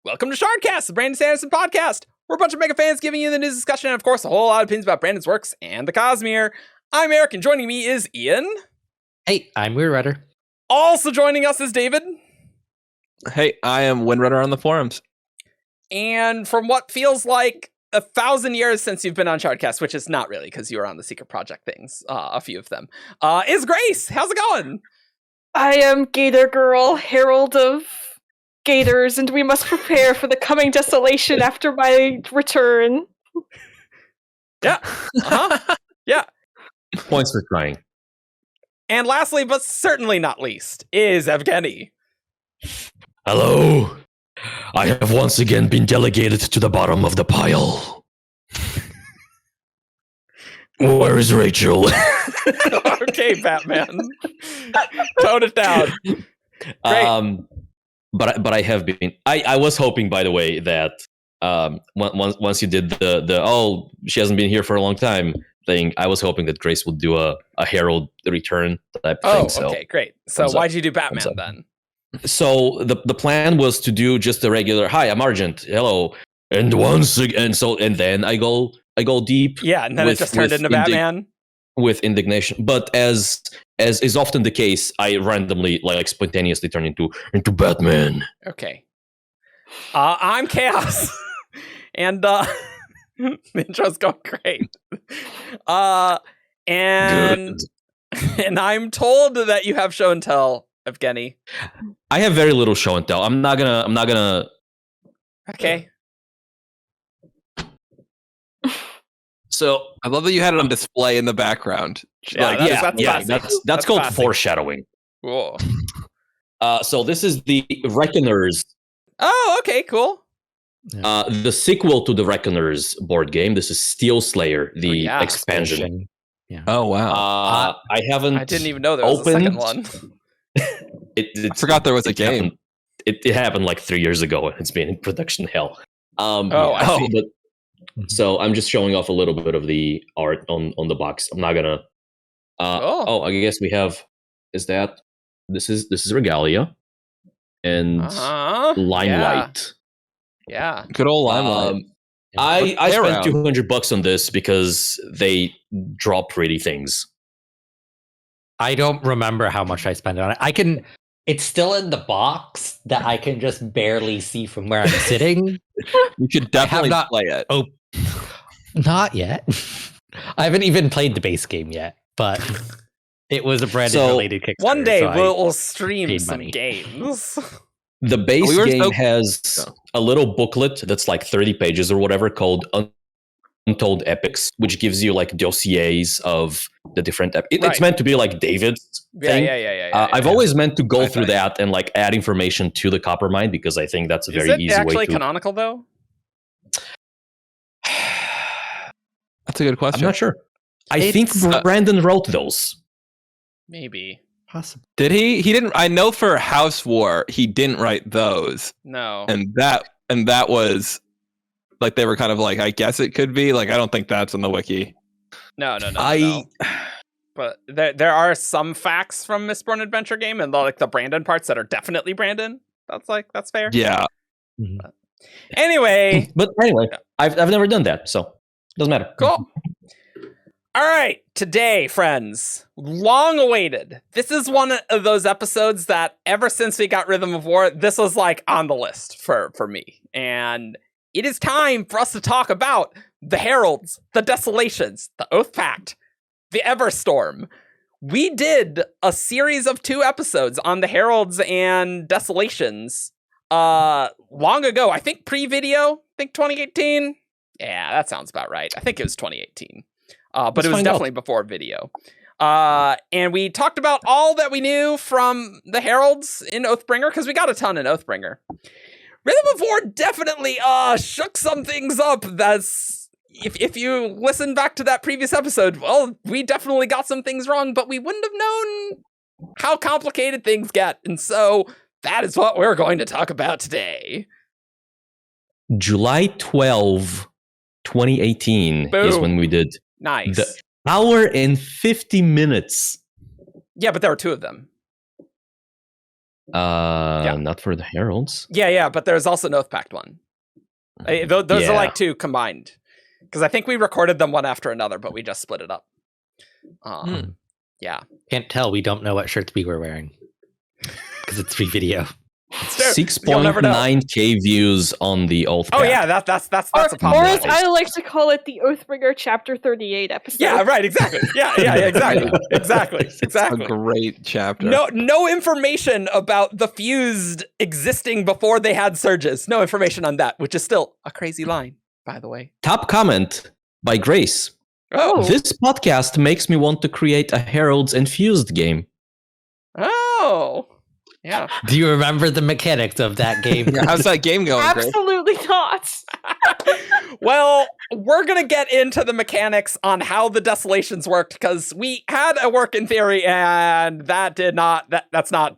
Welcome to Shardcast, the Brandon Sanderson podcast. We're a bunch of mega fans giving you the news discussion and, of course, a whole lot of opinions about Brandon's works and the Cosmere. I'm Eric, and joining me is Ian. Hey, I'm Windrunner. Also joining us is David. Hey, I am Windrunner on the forums. And from what feels like 1,000 years since you've been on Shardcast, which is not really because you were on the Secret Project things, a few of them, is Grace. How's it going? I am Gator-girl, Herald of Gators, and we must prepare for the coming desolation after my return. Yeah. Yeah. Points for trying. And lastly, but certainly not least, is Evgeni. Hello. I have once again been delegated to the bottom of the pile. Where is Rachel? Okay, Batman. Tone it down. Great. But I have been. I was hoping, by the way, that once you did the she hasn't been here for a long time thing, I was hoping that Grace would do a Herald return type thing. Oh, okay, great. So why'd you do Batman then? So the plan was to do just a regular, hi, I'm Argent, hello, and once again, and then I go deep. Yeah, and then it just turned into Batman with indignation. But as is often the case, I randomly, spontaneously turn into Batman. Okay. I'm Chaos, and the intro's going great. And I'm told that you have show and tell, Evgeni. I have very little show and tell. I'm not gonna. Okay. So I love that you had it on display in the background. That's called foreshadowing. Cool. So this is the Reckoners. Oh, okay, cool. The sequel to the Reckoners board game. This is Steel Slayer, the expansion. Yeah. Oh wow! I didn't even know there was a second one. I forgot there was a game. It happened like 3 years ago. It's been in production hell. I see. But so I'm just showing off a little bit of the art on the box. I'm not gonna. I guess we have. Is that this is Regalia and Limelight. Yeah. Good old Limelight. I spent $200 on this because they draw pretty things. I don't remember how much I spent on it. It's still in the box that I can just barely see from where I'm sitting. You should definitely play it. Oh, not yet. I haven't even played the base game yet, but it was a Brandon-related Kickstarter. One day we'll stream some games. The base game has a little booklet that's like 30 pages or whatever called Untold Epics, which gives you like dossiers of the different It's meant to be like David's thing. Yeah. I've always meant to go through that and like add information to the Coppermind because I think that's a very easy way to... Is it actually canonical though? That's a good question. I'm not sure. I think Brandon wrote those. Maybe. Possible. Did he? He didn't. I know for House War, he didn't write those. No. And that was like they were kind of like, I guess it could be. Like, I don't think that's in the wiki. No. But there are some facts from Mistborn Adventure Game and the Brandon parts that are definitely Brandon. That's fair. Yeah. Mm-hmm. Anyway, I've never done that, so doesn't matter. Cool. All right, today, friends, long awaited. This is one of those episodes that ever since we got Rhythm of War, this was like on the list for me. And it is time for us to talk about the Heralds, the Desolations, the Oathpact, the Everstorm. We did a series of 2 episodes on the Heralds and Desolations long ago. I think pre-video, 2018. Yeah, that sounds about right. I think it was 2018. But it was definitely before video. And we talked about all that we knew from the Heralds in Oathbringer, because we got a ton in Oathbringer. Rhythm of War definitely shook some things up. That's if you listen back to that previous episode, well, we definitely got some things wrong, but we wouldn't have known how complicated things get. And so that is what we're going to talk about today. July 12, 2018 is when we did Nice. the hour and 50 minutes. Yeah, but there were 2 of them. Not for the Heralds. Yeah, but there's also an Oathpact one. Those are like two combined. Because I think we recorded them one after another, but we just split it up. Yeah. Can't tell. We don't know what shirts we were wearing. Because it's free video. 6.9k views on the Oathpact. Oh yeah, that's a popular. Or as I like to call it, the Oathbringer Chapter 38 episode. Yeah, right, exactly. Yeah, exactly. Exactly. It's a great chapter. No information about the fused existing before they had surges. No information on that, which is still a crazy line, by the way. Top comment by Grace. Oh. This podcast makes me want to create a Heralds and Fused game. Oh. Yeah. Do you remember the mechanics of that game? Yeah, how's that game going, Grace? Absolutely not. Well, we're going to get into the mechanics on how the Desolations worked, because we had a work in theory, and that's not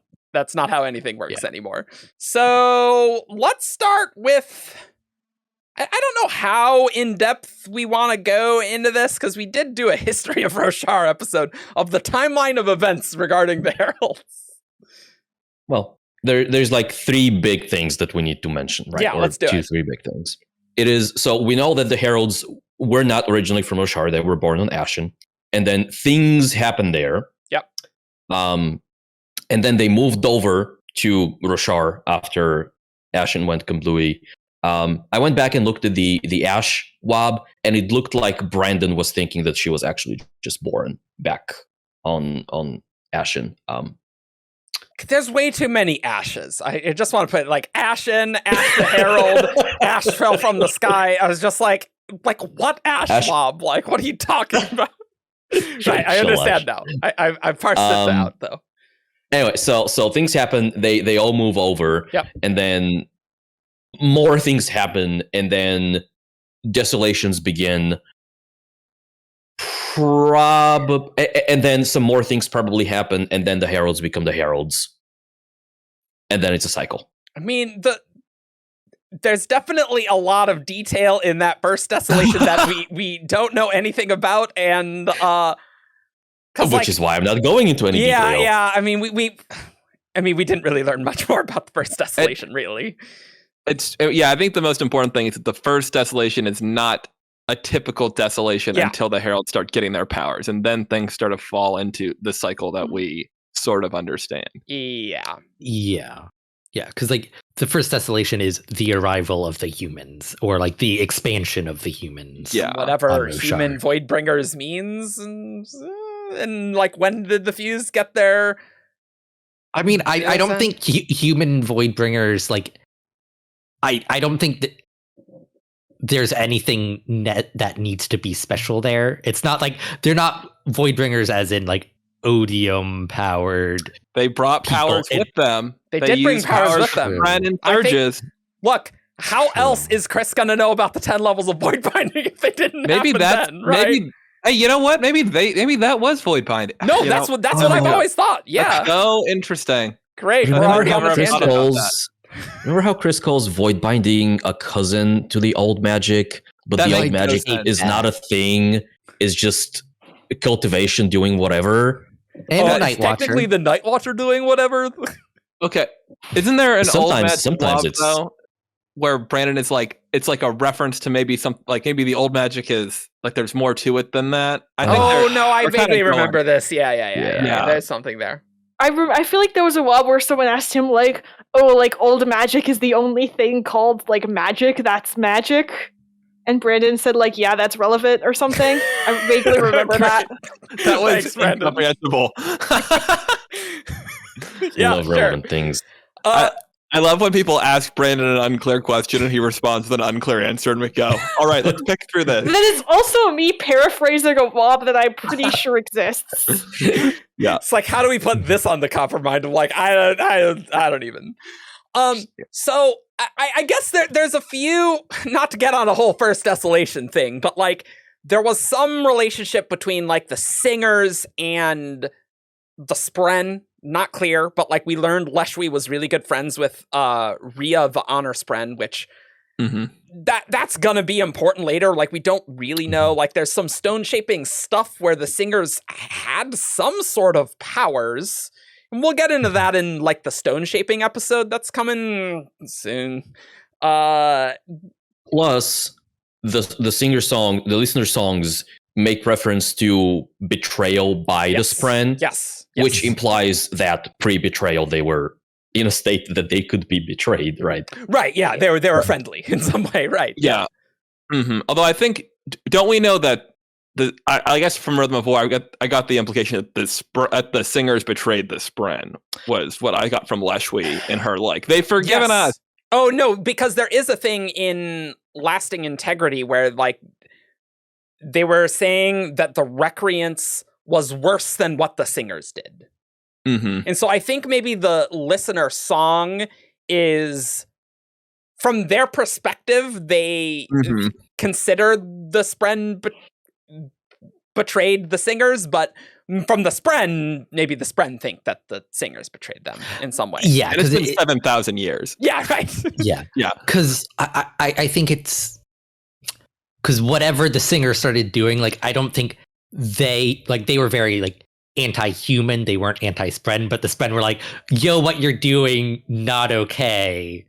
how anything works anymore. So let's start with, I don't know how in-depth we want to go into this, because we did do a History of Roshar episode of the timeline of events regarding the Heralds. Well, there's like three big things that we need to mention, right? Yeah, let's do it. Three big things. It is, so we know that the Heralds were not originally from Roshar. They were born on Ashen. And then things happened there. Yep. And then they moved over to Roshar after Ashen went kablooey. I went back and looked at the Ash WAB, and it looked like Brandon was thinking that she was actually just born back on Ashen. There's way too many Ashes. I just want to put it like Ashen, Ash the Herald, Ash fell from the sky. I was just like what Ash Mob? Like, what are you talking about? I understand now. I've parsed this out though. Anyway, so things happen. They all move over. Yep. And then more things happen, and then desolations begin. And then some more things probably happen, and then the Heralds become the Heralds, and then it's a cycle. I mean, there's definitely a lot of detail in that first desolation that we don't know anything about, and which is why I'm not going into any detail. Yeah. I mean, we didn't really learn much more about the first desolation, really. I think the most important thing is that the first desolation is not a typical desolation until the Heralds start getting their powers, and then things start to fall into the cycle that we sort of understand. Yeah, because like the first desolation is the arrival of the humans, or like the expansion of the humans. Yeah, whatever human Voidbringers means, and like when did the Fuse get there? I mean, I don't think human Voidbringers, like I don't think that there's anything that needs to be special there. It's not like they're not Voidbringers as in like odium powered. They brought powers with them. They did bring powers with them. And surges. Look, how else is Chris gonna know about the 10 levels of void binding if they didn't happen then, right? Maybe, hey, you know what? Maybe that was void binding. No, that's what I've always thought. Yeah. That's so interesting. Great. Remember how Chris calls void binding a cousin to the old magic, but the old magic is not a thing, is just cultivation doing whatever. And technically the Night Watcher doing whatever. Okay. Isn't there an old magic sometimes it's though, where Brandon is like, it's like a reference to maybe maybe the old magic is like there's more to it than that. I vaguely remember this. Yeah. There's something there. I feel like there was a while where someone asked him like, oh, like old magic is the only thing called like magic that's magic, and Brandon said like, yeah, that's relevant or something. I vaguely remember that. That was incomprehensible. Love relevant things. I love when people ask Brandon an unclear question and he responds with an unclear answer, and we go, all right, let's pick through this. That is also me paraphrasing a WOB that I'm pretty sure exists. Yeah. It's like, how do we put this on the copper mind of like, I don't even. So I guess there's a few, not to get on a whole first desolation thing, but like there was some relationship between like the singers and the Spren. Not clear, but like we learned Leshwi was really good friends with Rhea the Honor Spren, which that's gonna be important later. Like we don't really know. Like there's some stone shaping stuff where the singers had some sort of powers. We'll get into that in like the stone shaping episode that's coming soon. Plus, the listener songs make reference to betrayal by the Spren. Yes. Which implies that pre-betrayal they were in a state that they could be betrayed, right? Right, yeah, they were friendly in some way, right? Yeah. Mm-hmm. Although I think, don't we know that I guess from Rhythm of War, I got the implication that the singers betrayed the Spren was what I got from Leshwi and her, like, they've forgiven us. Oh no, because there is a thing in Lasting Integrity where like they were saying that the recreants was worse than what the singers did. Mm-hmm. And so I think maybe the listener song is, from their perspective, they consider the Spren betrayed the singers, but from the Spren, maybe the Spren think that the singers betrayed them in some way. Yeah, and it's been 7,000 years. Yeah, right. Yeah. Yeah. Because I think it's... Because whatever the singer started doing, like, I don't think they were very, like, anti-human. They weren't anti-Spren, but the Spren were like, yo, what you're doing, not okay.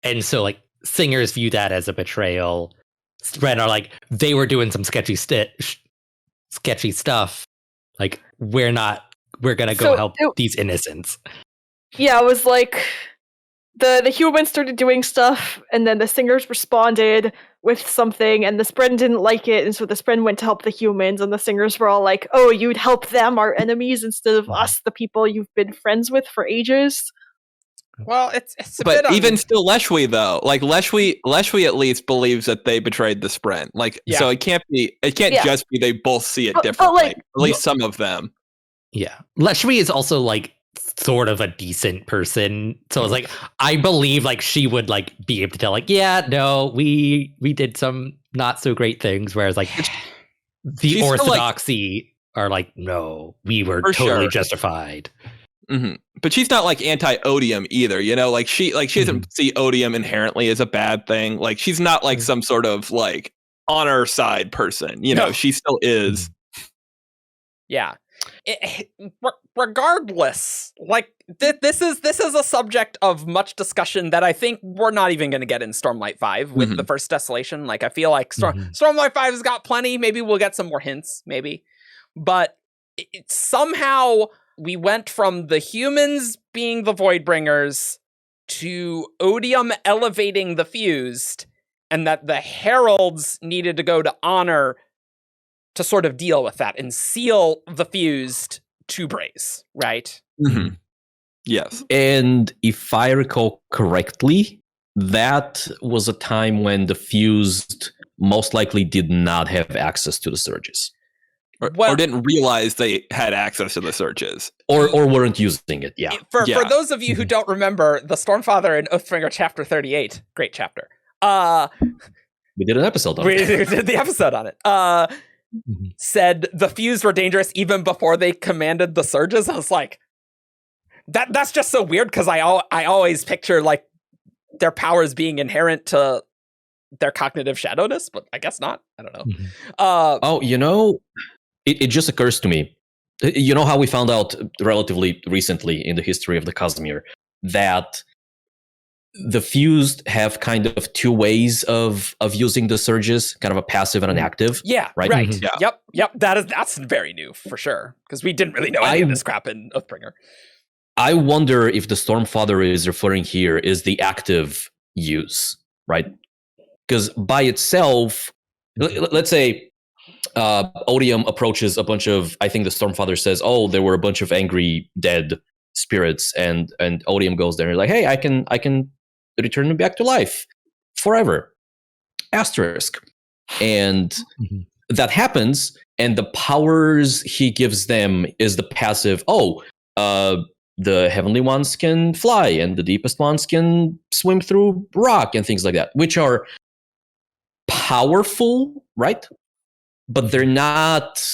And so, like, singers view that as a betrayal. Spren are like, they were doing some sketchy stuff. Like, we're gonna go help these innocents. Yeah, it was like the humans started doing stuff, and then the singers responded with something, and the Spren didn't like it, and so the Spren went to help the humans, and the singers were all like, oh, you'd help them, our enemies, instead of us, the people you've been friends with for ages. Well, it's a but bit even still, Leshwi though, like Leshwi at least believes that they betrayed the Spren. Like, so it can't just be they both see it differently. Like, at least some of them. Yeah, Leshwi is also like sort of a decent person, so it's like I believe like she would like be able to tell like, yeah, no, we did some not so great things, whereas like the orthodoxy are like, no, we were totally justified. Mm-hmm. But she's not like anti-odium either, you know, like she doesn't see odium inherently as a bad thing. Like she's not like some sort of like honor side person, you know, she still is. Yeah. Regardless, like this is a subject of much discussion that I think we're not even going to get in Stormlight 5 with the first Desolation. Like I feel like Stormlight 5 has got plenty. Maybe we'll get some more hints, maybe. But somehow we went from the humans being the Voidbringers to odium elevating the fused, and that the Heralds needed to go to honor to sort of deal with that and seal the fused to Braize, right? Mm-hmm. Yes. And if I recall correctly, that was a time when the fused most likely did not have access to the surges. Or didn't realize they had access to the surges. Or weren't using it, yeah. For those of you who don't remember, the Stormfather in Oathbringer chapter 38, great chapter. We did an episode on it. We did the episode on it. Said the fused were dangerous even before they commanded the surges. I was like, that's just so weird, because I always picture like their powers being inherent to their cognitive shadowness, but I guess not. I don't know. You know, it just occurs to me. You know how we found out relatively recently in the history of the Cosmere that the fused have kind of two ways of using the surges, kind of a passive and an active. Yeah, right. Mm-hmm. Yeah. Yep. That's very new for sure, because we didn't really know any of this crap in Oathbringer. I wonder if the Stormfather is referring here is the active use, right? Because by itself, let's say Odium approaches a bunch of, I think the Stormfather says, oh, there were a bunch of angry dead spirits, and Odium goes there and like, hey, I can return them back to life forever. Asterisk. And that happens, and the powers he gives them is the passive, the heavenly ones can fly, and the deepest ones can swim through rock and things like that, which are powerful, right? But they're not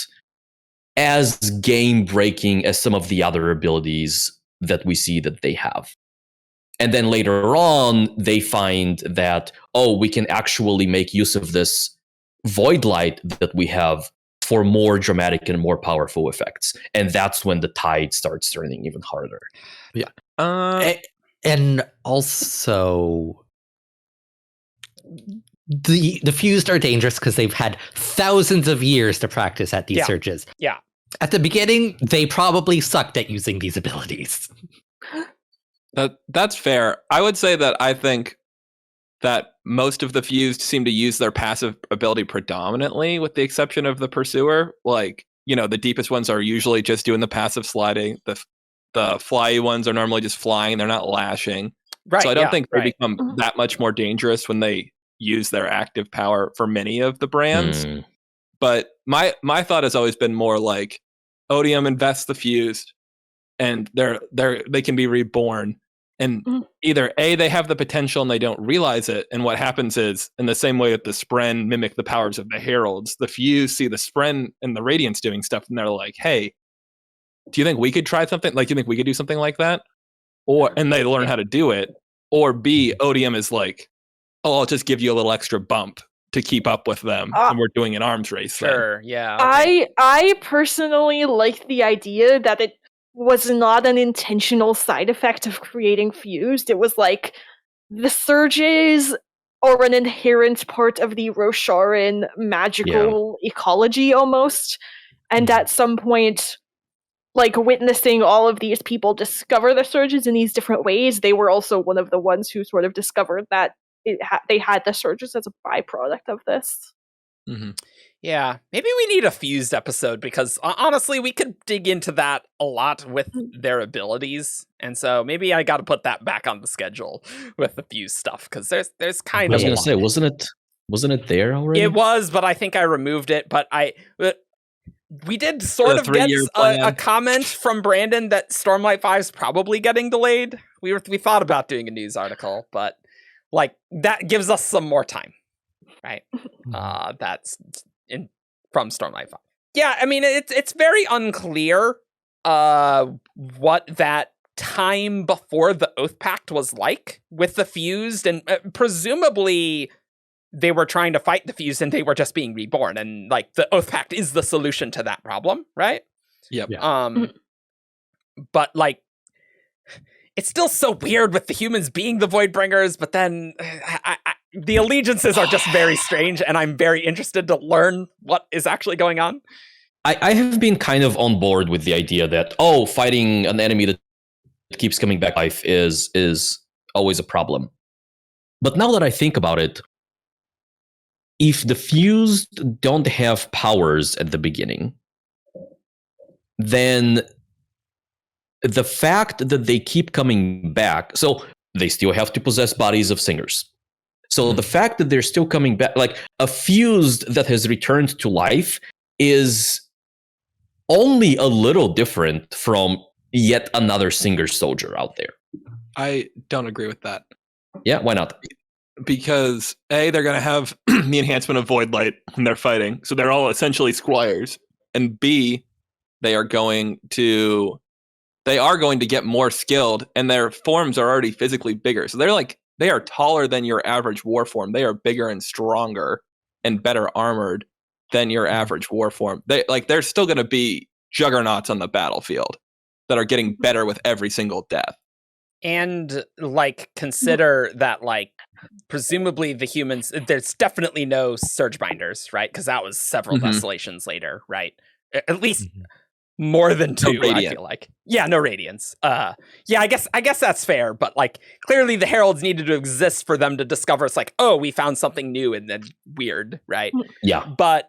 as game-breaking as some of the other abilities that we see that they have. And then later on, they find that, we can actually make use of this void light that we have for more dramatic and more powerful effects. And that's when the tide starts turning even harder. Yeah. And also, the fused are dangerous because they've had thousands of years to practice at these surges. Yeah. At the beginning, they probably sucked at using these abilities. That's fair. I would say that I think that most of the fused seem to use their passive ability predominantly, with the exception of the Pursuer. Like, the deepest ones are usually just doing the passive sliding. The flyy ones are normally just flying. They're not lashing. Right. So I don't think they become that much more dangerous when they use their active power for many of the brands. But my thought has always been more like Odium invests the fused, and they can be reborn. And either A, they have the potential and they don't realize it. And what happens is, in the same way that the Spren mimic the powers of the Heralds, the fused see the Spren and the Radiance doing stuff, and they're like, hey, do you think we could try something? Like, do you think we could do something like that? And they learn how to do it. Or B, Odium is like, oh, I'll just give you a little extra bump to keep up with them, and we're doing an arms race. Sure, yeah. Okay. I personally like the idea that it was not an intentional side effect of creating fused. It was like the surges are an inherent part of the Rosharan magical ecology almost. And at some point, like, witnessing all of these people discover the surges in these different ways, they were also one of the ones who sort of discovered that they had the surges as a byproduct of this. Yeah, maybe we need a fused episode, because honestly, we could dig into that a lot with their abilities, and so maybe I got to put that back on the schedule with the fused stuff, because there's kind of. I was gonna say, wasn't it there already? It was, but I think I removed it. But we did sort of get a comment from Brandon that Stormlight 5 is probably getting delayed. We thought about doing a news article, but like that gives us some more time, right? That's from Stormlight 5. Yeah, I mean, it's very unclear what that time before the Oathpact was like with the fused, and presumably they were trying to fight the fused and they were just being reborn, and like the Oathpact is the solution to that problem, right? Yep. But like, it's still so weird with the humans being the Voidbringers, but then the allegiances are just very strange, and I'm very interested to learn what is actually going on. I have been kind of on board with the idea that, fighting an enemy that keeps coming back to life is always a problem. But now that I think about it, if the fused don't have powers at the beginning, then the fact that they keep coming back, so they still have to possess bodies of singers. So the fact that they're still coming back, like a fused that has returned to life, is only a little different from yet another singer soldier out there. I don't agree with that. Yeah, why not? Because A, they're going to have the enhancement of Void Light when they're fighting, so they're all essentially squires. And B, they are going to get more skilled, and their forms are already physically bigger. So they are taller than your average war form. They are bigger and stronger and better armored than your average war form. They're still going to be juggernauts on the battlefield that are getting better with every single death. And like, consider that, like, presumably the humans, there's definitely no surge binders, right? Because that was several desolations later, right? At least more than 2, no I feel like. Yeah, no radiance. Yeah, I guess that's fair, but like, clearly the Heralds needed to exist for them to discover it's like, oh, we found something new and then weird, right? Yeah. But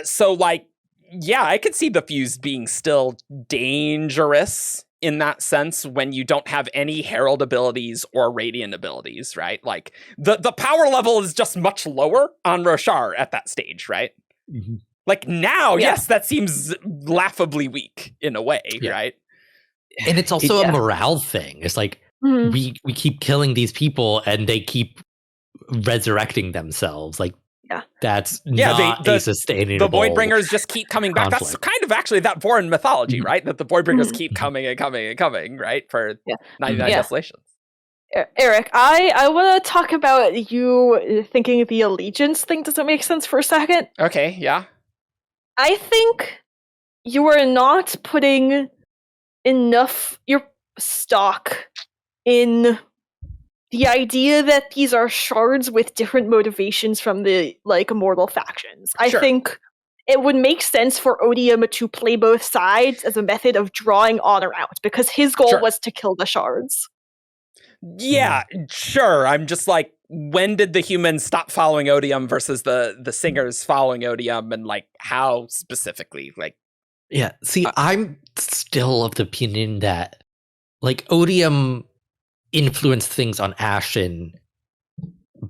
so like, yeah, I could see the fused being still dangerous in that sense when you don't have any Herald abilities or Radiant abilities, right? Like, the power level is just much lower on Roshar at that stage, right? Like, now, yes, that seems laughably weak in a way, right? And it's also a morale thing. It's like, we keep killing these people and they keep resurrecting themselves. Like, that's not a sustainable. The Voidbringers just keep coming back. conflict. That's kind of actually that Vorin mythology, right? That the Voidbringers keep coming and coming and coming, right? For 99 Desolations. Eric, I want to talk about you thinking the allegiance thing doesn't make sense for a second. Okay, yeah. I think you are not putting enough your stock in the idea that these are shards with different motivations from the immortal factions. I think it would make sense for Odium to play both sides as a method of drawing honor out, because his goal was to kill the shards. Yeah, sure. I'm just like, when did the humans stop following Odium versus the singers following Odium, and how specifically? Yeah, see, I'm still of the opinion that Odium influenced things on Ashen,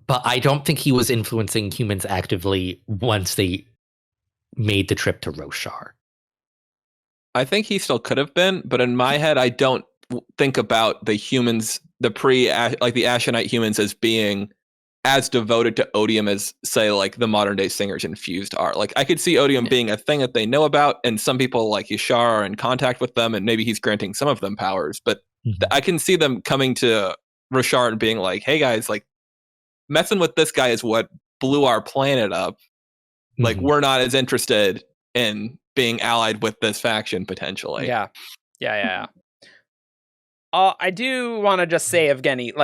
but I don't think he was influencing humans actively once they made the trip to Roshar. I think he still could have been, but in my head, I don't think about the humans, the the Ashenite humans, as being as devoted to Odium as, say, the modern day singers in Fused are. I could see Odium being a thing that they know about, and some people like Yashar are in contact with them, and maybe he's granting some of them powers, but I can see them coming to Roshar and being like, hey guys, messing with this guy is what blew our planet up. We're not as interested in being allied with this faction potentially. Yeah. I do want to just say, Evgeni,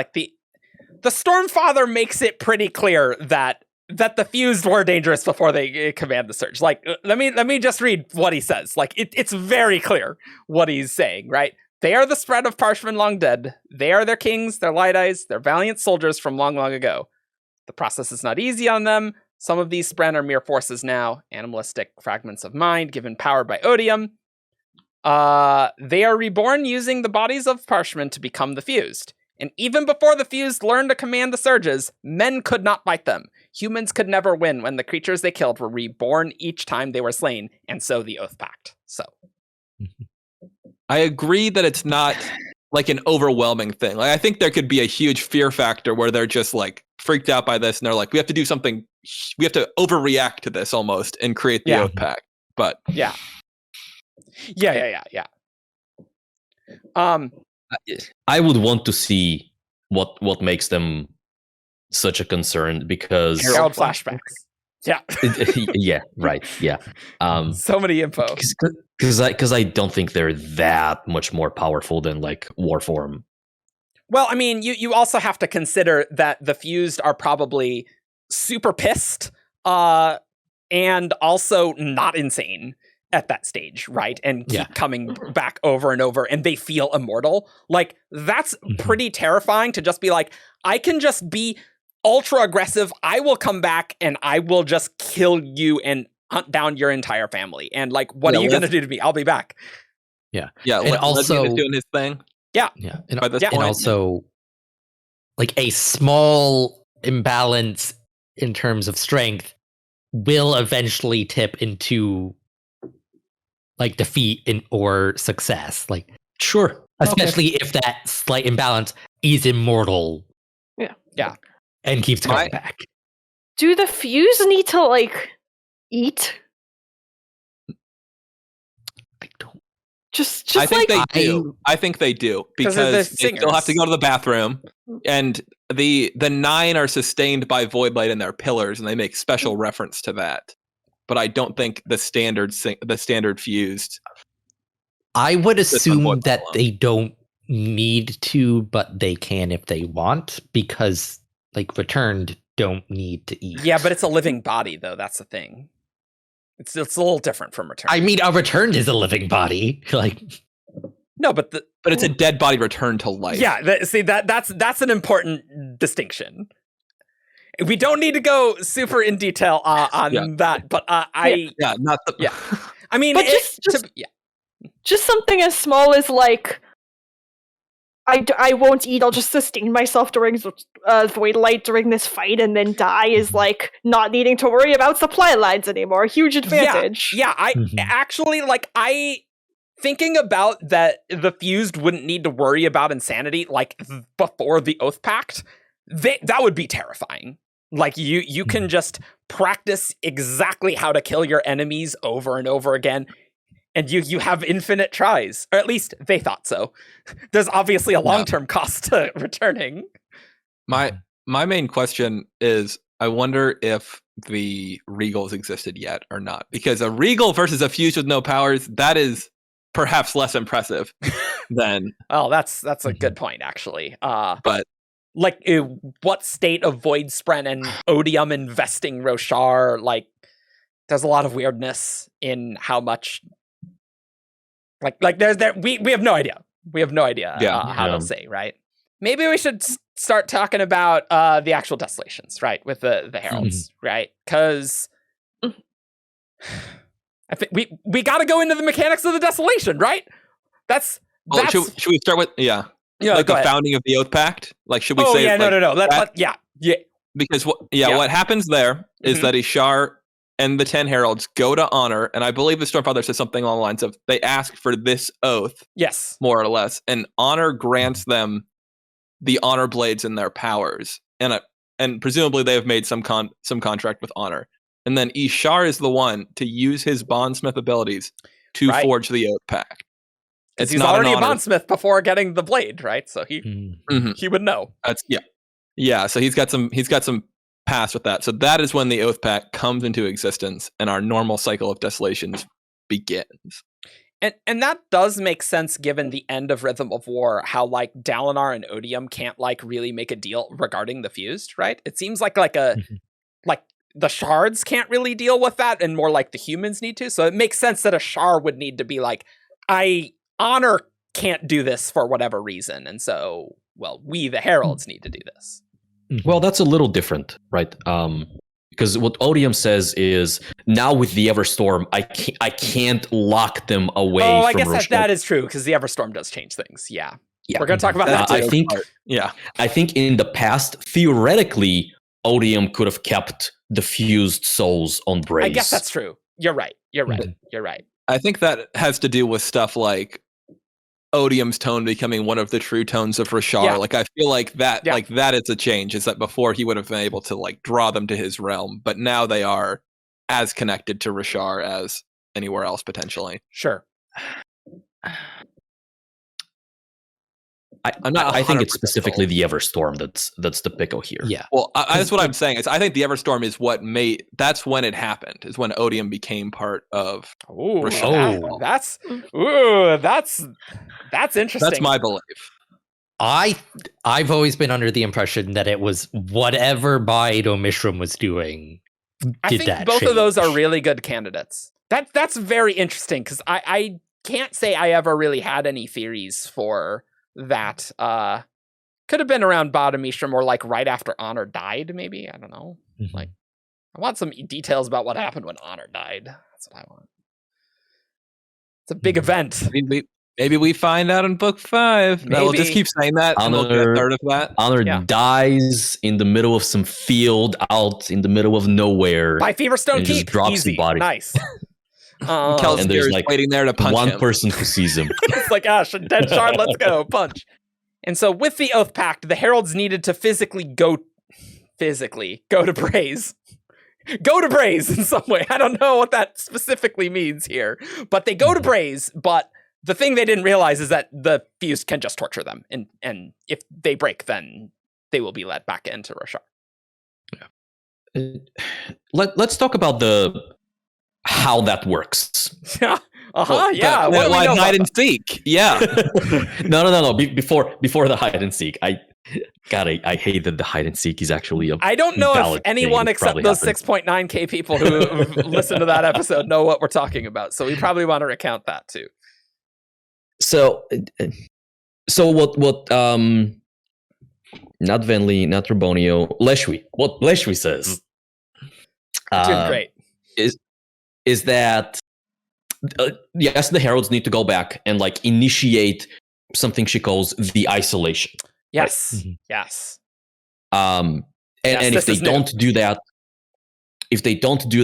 the Stormfather makes it pretty clear that the Fused were dangerous before they command the Surge. Let me just read what he says. It's very clear what he's saying, right? They are the spread of Parshmen long dead. They are their kings, their light eyes, their valiant soldiers from long, long ago. The process is not easy on them. Some of these spren are mere forces now, animalistic fragments of mind given power by Odium. They are reborn using the bodies of Parshmen to become the Fused. And even before the Fused learned to command the Surges, men could not fight them. Humans could never win when the creatures they killed were reborn each time they were slain, and so the Oathpact. So. I agree that it's not an overwhelming thing. I think there could be a huge fear factor where they're just freaked out by this, and they're we have to do something, we have to overreact to this almost and create the Oathpact. But yeah. I would want to see what makes them such a concern, because Herald flashbacks. Yeah. Yeah, right. Yeah. So many info. Because I don't think they're that much more powerful than Warform. Well, I mean, you also have to consider that the Fused are probably super pissed, and also not insane at that stage, right? And keep coming back over and over, and they feel immortal. That's pretty terrifying to just be I can just be ultra aggressive. I will come back and I will just kill you and hunt down your entire family. And what are you going to do to me? I'll be back. Yeah. And also doing his thing. Yeah. And also a small imbalance in terms of strength will eventually tip into defeat or success. Sure. Especially if that slight imbalance is immortal. Yeah. And keeps coming back. Do the Fused need to eat? I don't. Just I think they do. I think they do, because they still have to go to the bathroom, and the 9 are sustained by void light in their pillars, and they make special reference to that. But I don't think the standard Fused. I would assume that they don't need to, but they can if they want, because Returned don't need to eat. Yeah, but it's a living body, though. That's the thing. It's a little different from Returned. I mean, a Returned is a living body. No, but it's a dead body returned to life. Yeah, that's an important distinction. We don't need to go super in detail on that, but I mean, but just something as small as I won't eat. I'll just sustain myself during void light during this fight, and then die is not needing to worry about supply lines anymore. Huge advantage. Yeah. I actually thinking about that. The Fused wouldn't need to worry about insanity before the Oathpact. That would be terrifying. You can just practice exactly how to kill your enemies over and over again. And you have infinite tries, or at least they thought so. There's obviously a long-term cost to returning. My main question is, I wonder if the Regals existed yet or not. Because a Regal versus a fused with no powers, that is perhaps less impressive than... Oh, that's a good point, actually. But like, what state of Void Spren and Odium investing Roshar? Like, there's a lot of weirdness in how much. Like there's there we have no idea. We have no idea how to say, right? Maybe we should start talking about the actual Desolations, right? With the Heralds, right? Because I think we got to go into the mechanics of the Desolation, right? That's should we start with like the founding of the Oathpact? Like, should we say? Yeah, no. Yeah. Because what happens there is that Ishar and the 10 Heralds go to Honor, and I believe the Stormfather says something along the lines of they ask for this oath, yes, more or less, and Honor grants them the Honor blades and their powers, and presumably they have made some contract with Honor, and then Ishar is the one to use his bondsmith abilities to forge the Oathpact. Because he's already a bondsmith before getting the blade, right? So he would know. So he's got some past with that. So that is when the Oathpact comes into existence and our normal cycle of Desolations begins. And that does make sense given the end of Rhythm of War, how like Dalinar and Odium can't like really make a deal regarding the fused, right? It seems like like the shards can't really deal with that, and more like the humans need to. So it makes sense that a shard would need to be like, Honor can't do this for whatever reason, and so we the Heralds need to do this. Well, that's a little different, right? Because what Odium says is, now with the Everstorm, I can't lock them away. Oh, I from guess that is true, because the Everstorm does change things. Yeah. We're going to talk about that too. I think in the past, theoretically, Odium could have kept the fused souls on Braize. I guess that's true. You're right. You're right. I think that has to do with stuff like Odium's tone becoming one of the true tones of Roshar. Yeah. Like, I feel like that, like that is a change. Is that before he would have been able to like draw them to his realm, but now they are as connected to Roshar as anywhere else potentially. Sure. I think it's specifically the Everstorm that's the pickle here. Yeah. Well, that's what I'm saying. Is I think the Everstorm is what made. That's when it happened. Is when Odium became part of Roshar. That's interesting. That's my belief. I've always been under the impression that it was whatever Baido Mishram was doing. I think both of those are really good candidates. That's very interesting, because I can't say I ever really had any theories for that. Could have been around Baido Mishram, or like right after Honor died, maybe. I don't know. Like, I want some details about what happened when Honor died. That's what I want. It's a big event. Maybe we find out in book 5. No, we'll just keep saying that. Honor, and we'll get a third of that. Honor dies in the middle of some field out in the middle of nowhere. By Feverstone Keep. Just drops the body. Nice. And there's like waiting there to punch one him. person who sees him. It's like, dead shard, let's go, punch. And so with the Oathpact, the Heralds needed to physically go to Braize. Go to Braize in some way. I don't know what that specifically means here, but they go to Braize, but the thing they didn't realize is that the fused can just torture them, and if they break, then they will be let back into Roshar. Let's talk about how that works. Yeah. Hide and seek. Yeah. No. Before the hide and seek, I hate that the hide and seek is actually I don't know if anyone except those 6.9k people who listened to that episode know what we're talking about. So we probably want to recount that too. So what not Venli, not Rabonio, Leshwi. What Leshwi says Doing great. is that yes, the Heralds need to go back and like initiate something she calls the isolation. Yes. Right? Yes. And if they don't do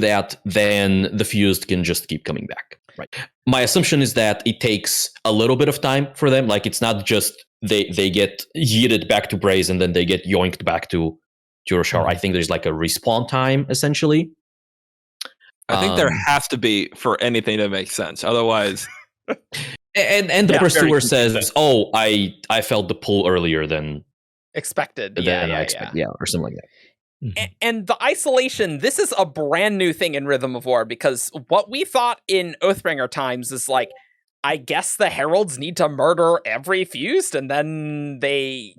that, then the fused can just keep coming back. Right. My assumption is that it takes a little bit of time for them. Like, it's not just they get yeeted back to Braize and then they get yoinked back to Roshar. I think there's like a respawn time, essentially. I think there has to be for anything to make sense. Otherwise, and the pursuer says, "Oh, I felt the pull earlier than expected." I expected, or something like that. And the isolation, this is a brand new thing in Rhythm of War, because what we thought in Oathbringer times is like, I guess the Heralds need to murder every fused, and then they...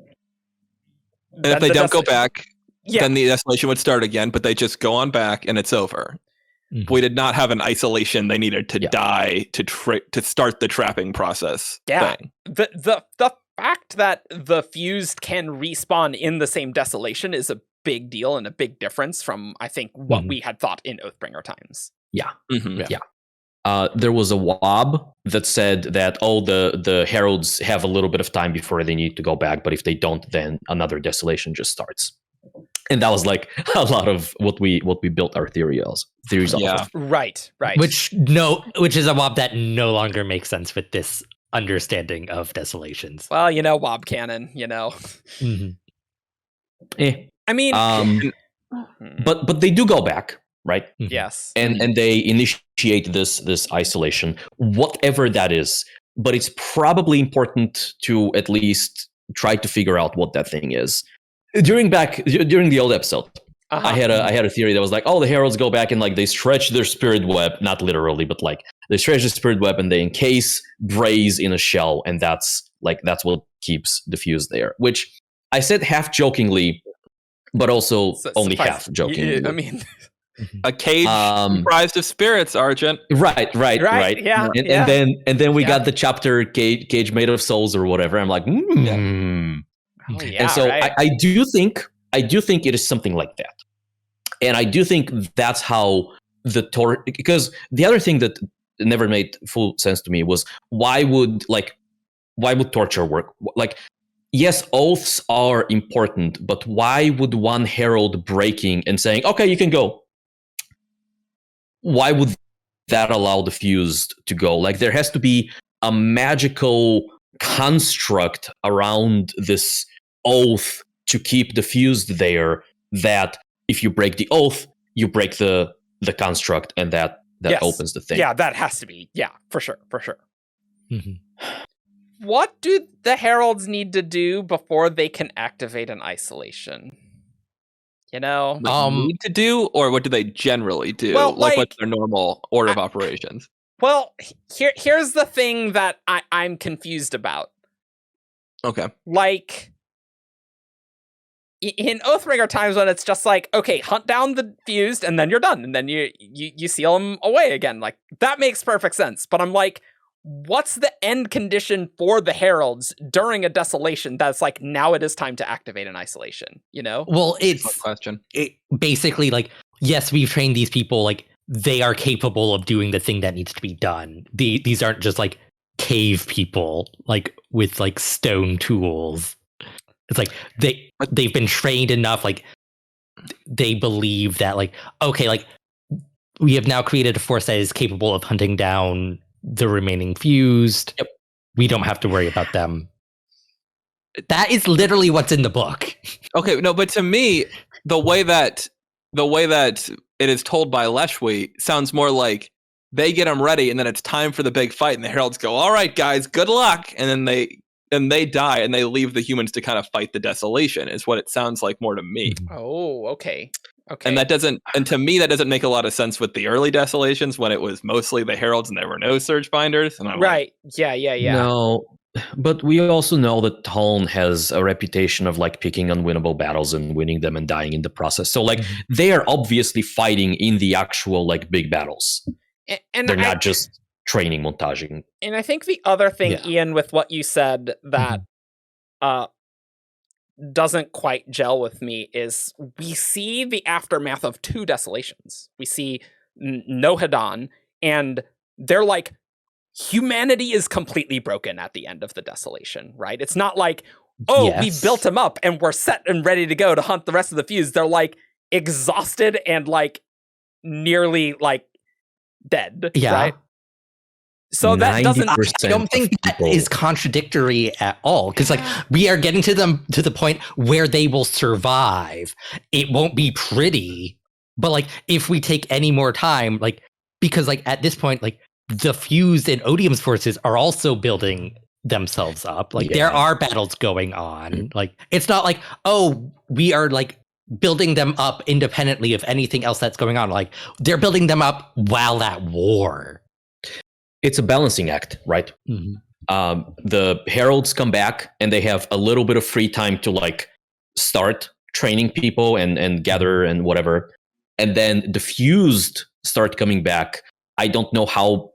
And if they don't go back, then the desolation would start again, but they just go on back and it's over. We did not have an isolation. They needed to die to start the trapping process thing. The fact that the fused can respawn in the same desolation is a big deal and a big difference from, I think, what we had thought in Oathbringer times. Yeah. There was a WAB that said that, the Heralds have a little bit of time before they need to go back, but if they don't, then another desolation just starts. And that was like a lot of what we built our theories off of. Right. Which is a WAB that no longer makes sense with this understanding of desolations. Well, WAB canon, I mean, but they do go back, right? Yes. And they initiate this isolation, whatever that is. But it's probably important to at least try to figure out what that thing is. During the old episode, I had a theory that was like, the Heralds go back and like they stretch their spirit web, not literally, but like they stretch the spirit web and they encase Braize in a shell, and that's what keeps the fuse there. Which I said half jokingly, but also only half jokingly. I mean, a cage comprised of spirits, Argent. Right. Yeah. And then we got the chapter cage made of souls or whatever. I'm like, Oh, yeah, and so right. I do think it is something like that, and I do think that's how because the other thing that never made full sense to me was why would torture work? Like, yes, oaths are important, but why would one herald breaking and saying, "Okay, you can go"? Why would that allow the fused to go? Like, there has to be a magical construct around this oath to keep the fused there, that if you break the oath, you break the construct, and that opens the thing. Yeah, that has to be. Yeah, for sure. What do the Heralds need to do before they can activate an isolation? Need to do, or what do they generally do? Well, what's their normal order of operations? Well, here's the thing that I'm confused about. Okay. Like, in Oathbringer times when it's just like, okay, hunt down the fused and then you're done, and then you seal them away again. Like, that makes perfect sense. But I'm like, what's the end condition for the Heralds during a desolation that's like, now it is time to activate an isolation, Well, Good question. Basically like, yes, we've trained these people, like, they are capable of doing the thing that needs to be done. These aren't just like cave people, like with like stone tools. It's like they've been trained enough, like they believe that, like, okay, like we have now created a force that is capable of hunting down the remaining fused. Yep. We don't have to worry about them. That is literally what's in the book. Okay, no, but to me, the way that it is told by Leshwi sounds more like they get them ready, and then it's time for the big fight, and the Heralds go, "All right, guys, good luck," and then they die, and they leave the humans to kind of fight the desolation. Is what it sounds like more to me. Oh, okay. And to me, that doesn't make a lot of sense with the early desolations when it was mostly the Heralds and there were no surge binders. And I'm right. Yeah. No, but we also know that Talon has a reputation of like picking unwinnable battles and winning them and dying in the process. So like they are obviously fighting in the actual like big battles. And they're not just training montaging. And I think the other thing, Ian, with what you said that doesn't quite gel with me is we see the aftermath of two desolations. We see Nohadon, and they're like, humanity is completely broken at the end of the desolation, right? It's not like, we built him up and we're set and ready to go to hunt the rest of the fuse. They're like exhausted and like nearly like dead, right? So that doesn't, I don't think that is contradictory at all. Because like we are getting to them to the point where they will survive. It won't be pretty, but like if we take any more time, like, because like at this point, like the fused and Odium's forces are also building themselves up. Like there are battles going on. Like it's not like, we are like building them up independently of anything else that's going on. Like, they're building them up while at war. It's a balancing act, right? Mm-hmm. The Heralds come back and they have a little bit of free time to like start training people and gather and whatever. And then the Fused start coming back. I don't know how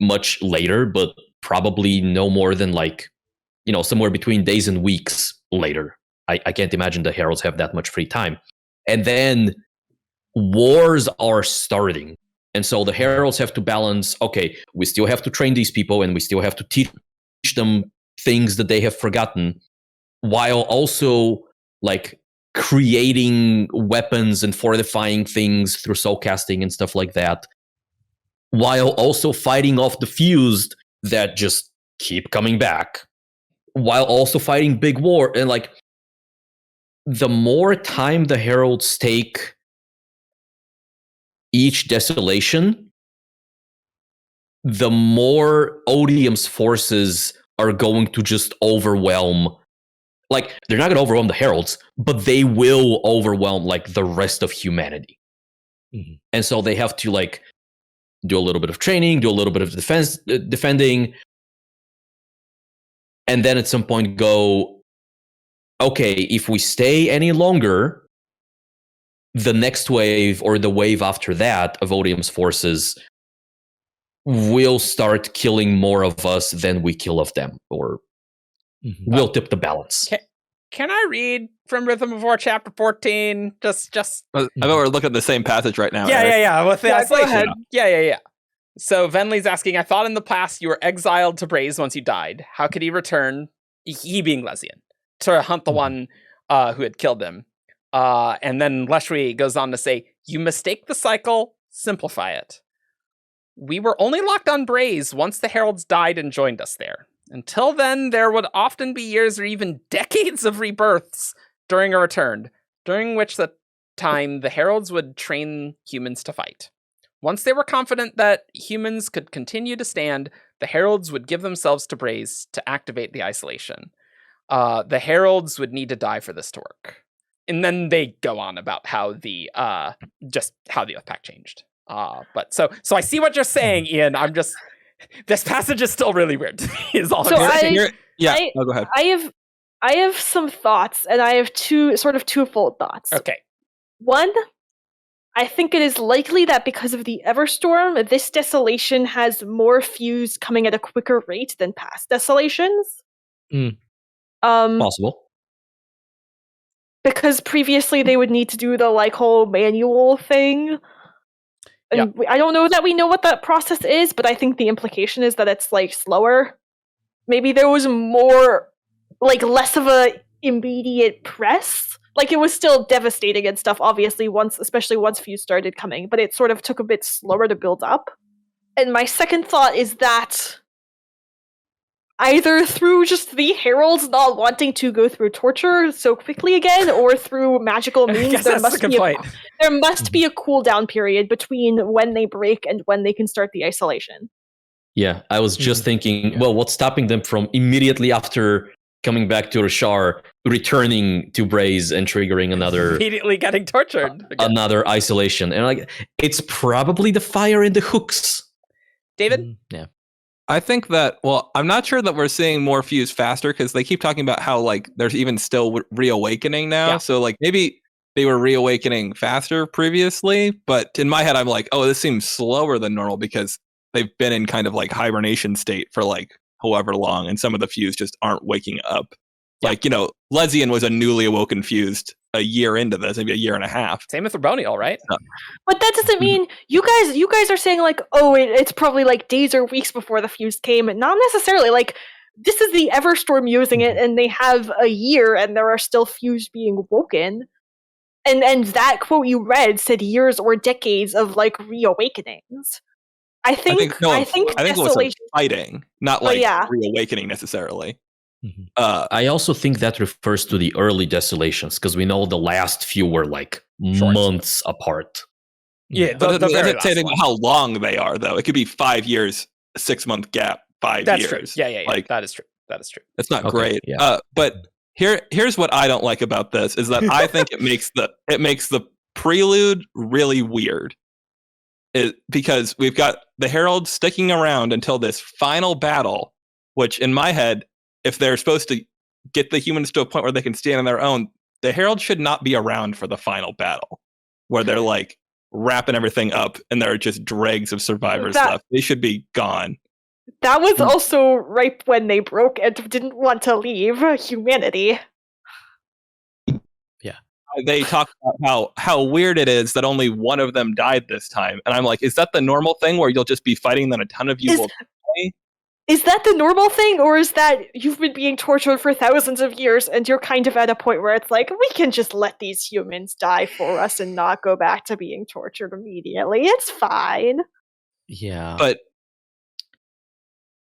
much later, but probably no more than like, somewhere between days and weeks later. I can't imagine the Heralds have that much free time. And then wars are starting. And so the Heralds have to balance, okay, we still have to train these people and we still have to teach them things that they have forgotten, while also like creating weapons and fortifying things through soul casting and stuff like that, while also fighting off the Fused that just keep coming back, while also fighting big war. And like, the more time the Heralds take each desolation, the more Odium's forces are going to just overwhelm. Like, they're not going to overwhelm the Heralds, but they will overwhelm like the rest of humanity. Mm-hmm. And so they have to like do a little bit of training, do a little bit of defending, and then at some point go, okay, if we stay any longer, the next wave or the wave after that of Odium's forces will start killing more of us than we kill of them, or we'll tip the balance. Can I read from Rhythm of War chapter 14? Just. I bet we're looking at the same passage right now. Yeah. With the go ahead. Yeah. So Venli's asking, I thought in the past you were exiled to Braize once you died. How could he return, he being Lezian, to hunt the one who had killed him? And then Leshri goes on to say, you mistake the cycle, simplify it. We were only locked on Braize once the Heralds died and joined us there. Until then, there would often be years or even decades of rebirths during a return, during which the time the Heralds would train humans to fight. Once they were confident that humans could continue to stand, the Heralds would give themselves to Braize to activate the isolation. The Heralds would need to die for this to work. And then they go on about how the Oathpact changed. But so I see what you're saying, Ian. I'm just, this passage is still really weird to me, is all I'm saying. Go ahead. I have some thoughts, and I have twofold thoughts. Okay. One, I think it is likely that because of the Everstorm, this desolation has more Fused coming at a quicker rate than past desolations. Possible. Because previously they would need to do the like whole manual thing. And I don't know that we know what that process is, but I think the implication is that it's like slower. Maybe there was more, like less of a immediate press. Like it was still devastating and stuff, obviously, especially once Fuse started coming, but it sort of took a bit slower to build up. And my second thought is that either through just the Heralds not wanting to go through torture so quickly again, or through magical means, there must be a cooldown period between when they break and when they can start the isolation. Yeah, I was just thinking, well, what's stopping them from immediately after coming back to Rashar, returning to Braize and triggering another... immediately getting tortured. Another isolation. And like, it's probably the fire in the hooks. David? Yeah. I think that, well, I'm not sure that we're seeing more Fuse faster, because they keep talking about how like there's even still reawakening now. Yeah. So like maybe they were reawakening faster previously, but in my head I'm like, oh, this seems slower than normal because they've been in kind of like hibernation state for like however long, and some of the Fuse just aren't waking up. Yeah. Like, Lezian was a newly awoken Fused a year into this, maybe a year and a half. Same with Raboniel, right? But that doesn't mean you guys are saying like, oh, it's probably like days or weeks before the Fuse came, and not necessarily. Like, this is the Everstorm using it, and they have a year, and there are still Fuse being woken. And that quote you read said years or decades of like reawakenings. I think it was like fighting, not like reawakening necessarily. I also think that refers to the early desolations, because we know the last few were like months apart. Yeah, but that's saying how long they are, though. It could be 5 years, 6 month gap, 5 years. That's true. Yeah. Like, that is true. That's not great. Yeah. But Here's what I don't like about this is that I think it makes the prelude really weird. Because we've got the Heralds sticking around until this final battle, which in my head, if they're supposed to get the humans to a point where they can stand on their own, the Heralds should not be around for the final battle, where they're like wrapping everything up and there are just dregs of survivors left. They should be gone. That was also right when they broke and didn't want to leave humanity. Yeah. They talk about how weird it is that only one of them died this time. And I'm like, is that the normal thing where you'll just be fighting then a ton of you will die? Is that the normal thing, or is that you've been being tortured for thousands of years and you're kind of at a point where it's like, we can just let these humans die for us and not go back to being tortured immediately. It's fine. Yeah.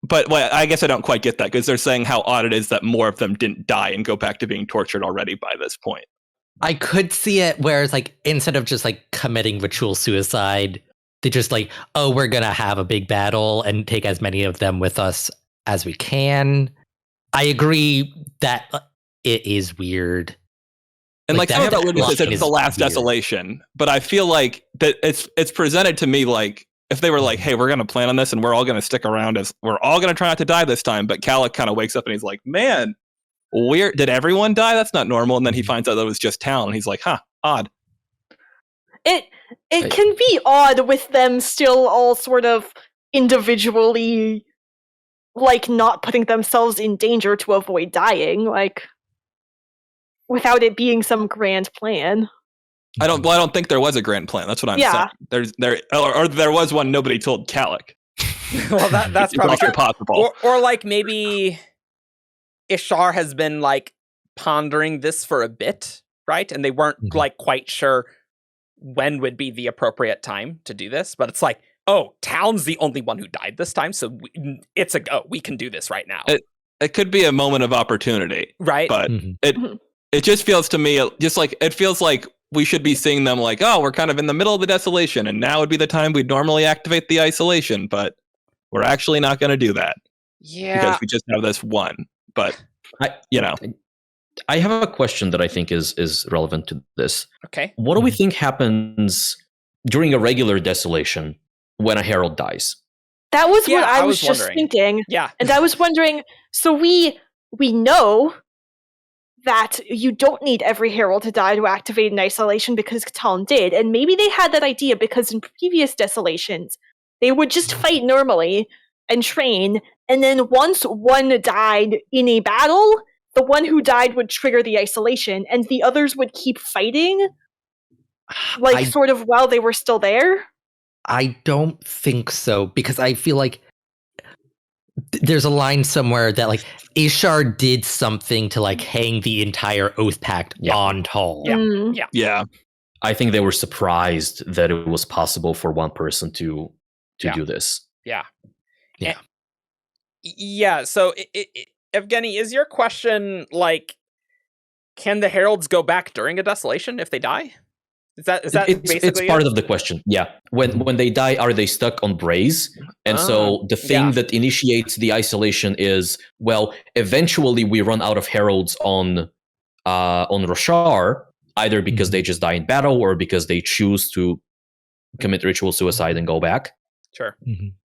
But well, I guess I don't quite get that, because they're saying how odd it is that more of them didn't die and go back to being tortured already by this point. I could see it where it's like, instead of just like committing ritual suicide, they just like, oh, we're going to have a big battle and take as many of them with us as we can. I agree that it is weird. And like some of that witnesses, it's the last desolation. But I feel like that it's presented to me like, if they were like, hey, we're going to plan on this and we're all going to stick around, as we're all going to try not to die this time. But Kalik kind of wakes up and he's like, man, weird. Did everyone die? That's not normal. And then he finds out that it was just Tal. And he's like, huh, odd. It can be odd with them still all sort of individually, like, not putting themselves in danger to avoid dying, like, without it being some grand plan. I don't think there was a grand plan. That's what I'm saying. There was one nobody told Kalik. Well, that's probably possible. Or like maybe Ishar has been like pondering this for a bit, right? And they weren't like quite sure when would be the appropriate time to do this. But it's like, oh, Talon's the only one who died this time, so it's a go. We can do this right now. It could be a moment of opportunity, right? But it just feels to me it feels like we should be seeing them like, oh, we're kind of in the middle of the desolation, and now would be the time we'd normally activate the isolation, but we're actually not going to do that. Yeah. Because we just have this one. But, I have a question that I think is relevant to this. Okay. What do we think happens during a regular desolation when a herald dies? That was what I was just thinking. Yeah. And I was wondering, so we know that you don't need every herald to die to activate an isolation because Catan did. And maybe they had that idea because in previous desolations, they would just fight normally and train. And then once one died in a battle, the one who died would trigger the isolation and the others would keep fighting, like sort of while they were still there. I don't think so, because I feel like there's a line somewhere that like Ishar did something to like hang the entire Oathpact on Tal. Yeah. I think they were surprised that it was possible for one person to do this. Yeah. So, Evgeni, is your question like, can the heralds go back during a desolation if they die? Is that basically it's part of the question? Yeah. When they die, are they stuck on Braize? And so the thing that initiates the isolation is, well, eventually we run out of heralds on Roshar, either because they just die in battle or because they choose to commit ritual suicide and go back. Sure.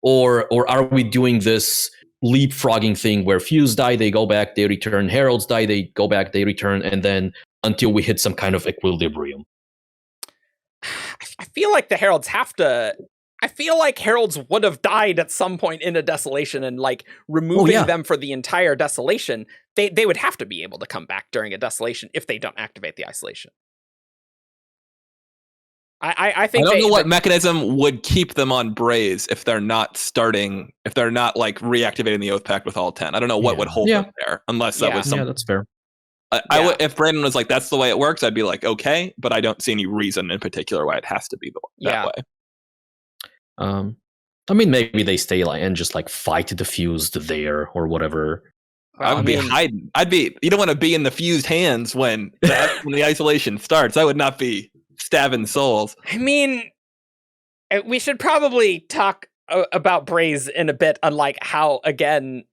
Or are we doing this leapfrogging thing where Fuse die, they go back, they return, heralds die, they go back, they return, and then until we hit some kind of equilibrium? I feel like the heralds have to. I feel like heralds would have died at some point in a desolation, and like removing them for the entire desolation, they would have to be able to come back during a desolation if they don't activate the isolation. I think I don't know what mechanism would keep them on Braize if they're not like reactivating the Oathpact with all 10. I don't know what would hold them there, unless that was something. Yeah, that's fair. I would, if Brandon was like, that's the way it works, I'd be like, okay, but I don't see any reason in particular why it has to be that way. I mean, maybe they stay and just like fight the Fused there or whatever. I would be hiding. You don't want to be in the Fused hands when the isolation starts. I would not be stabbing souls. I mean, we should probably talk about Braize in a bit, unlike how, again,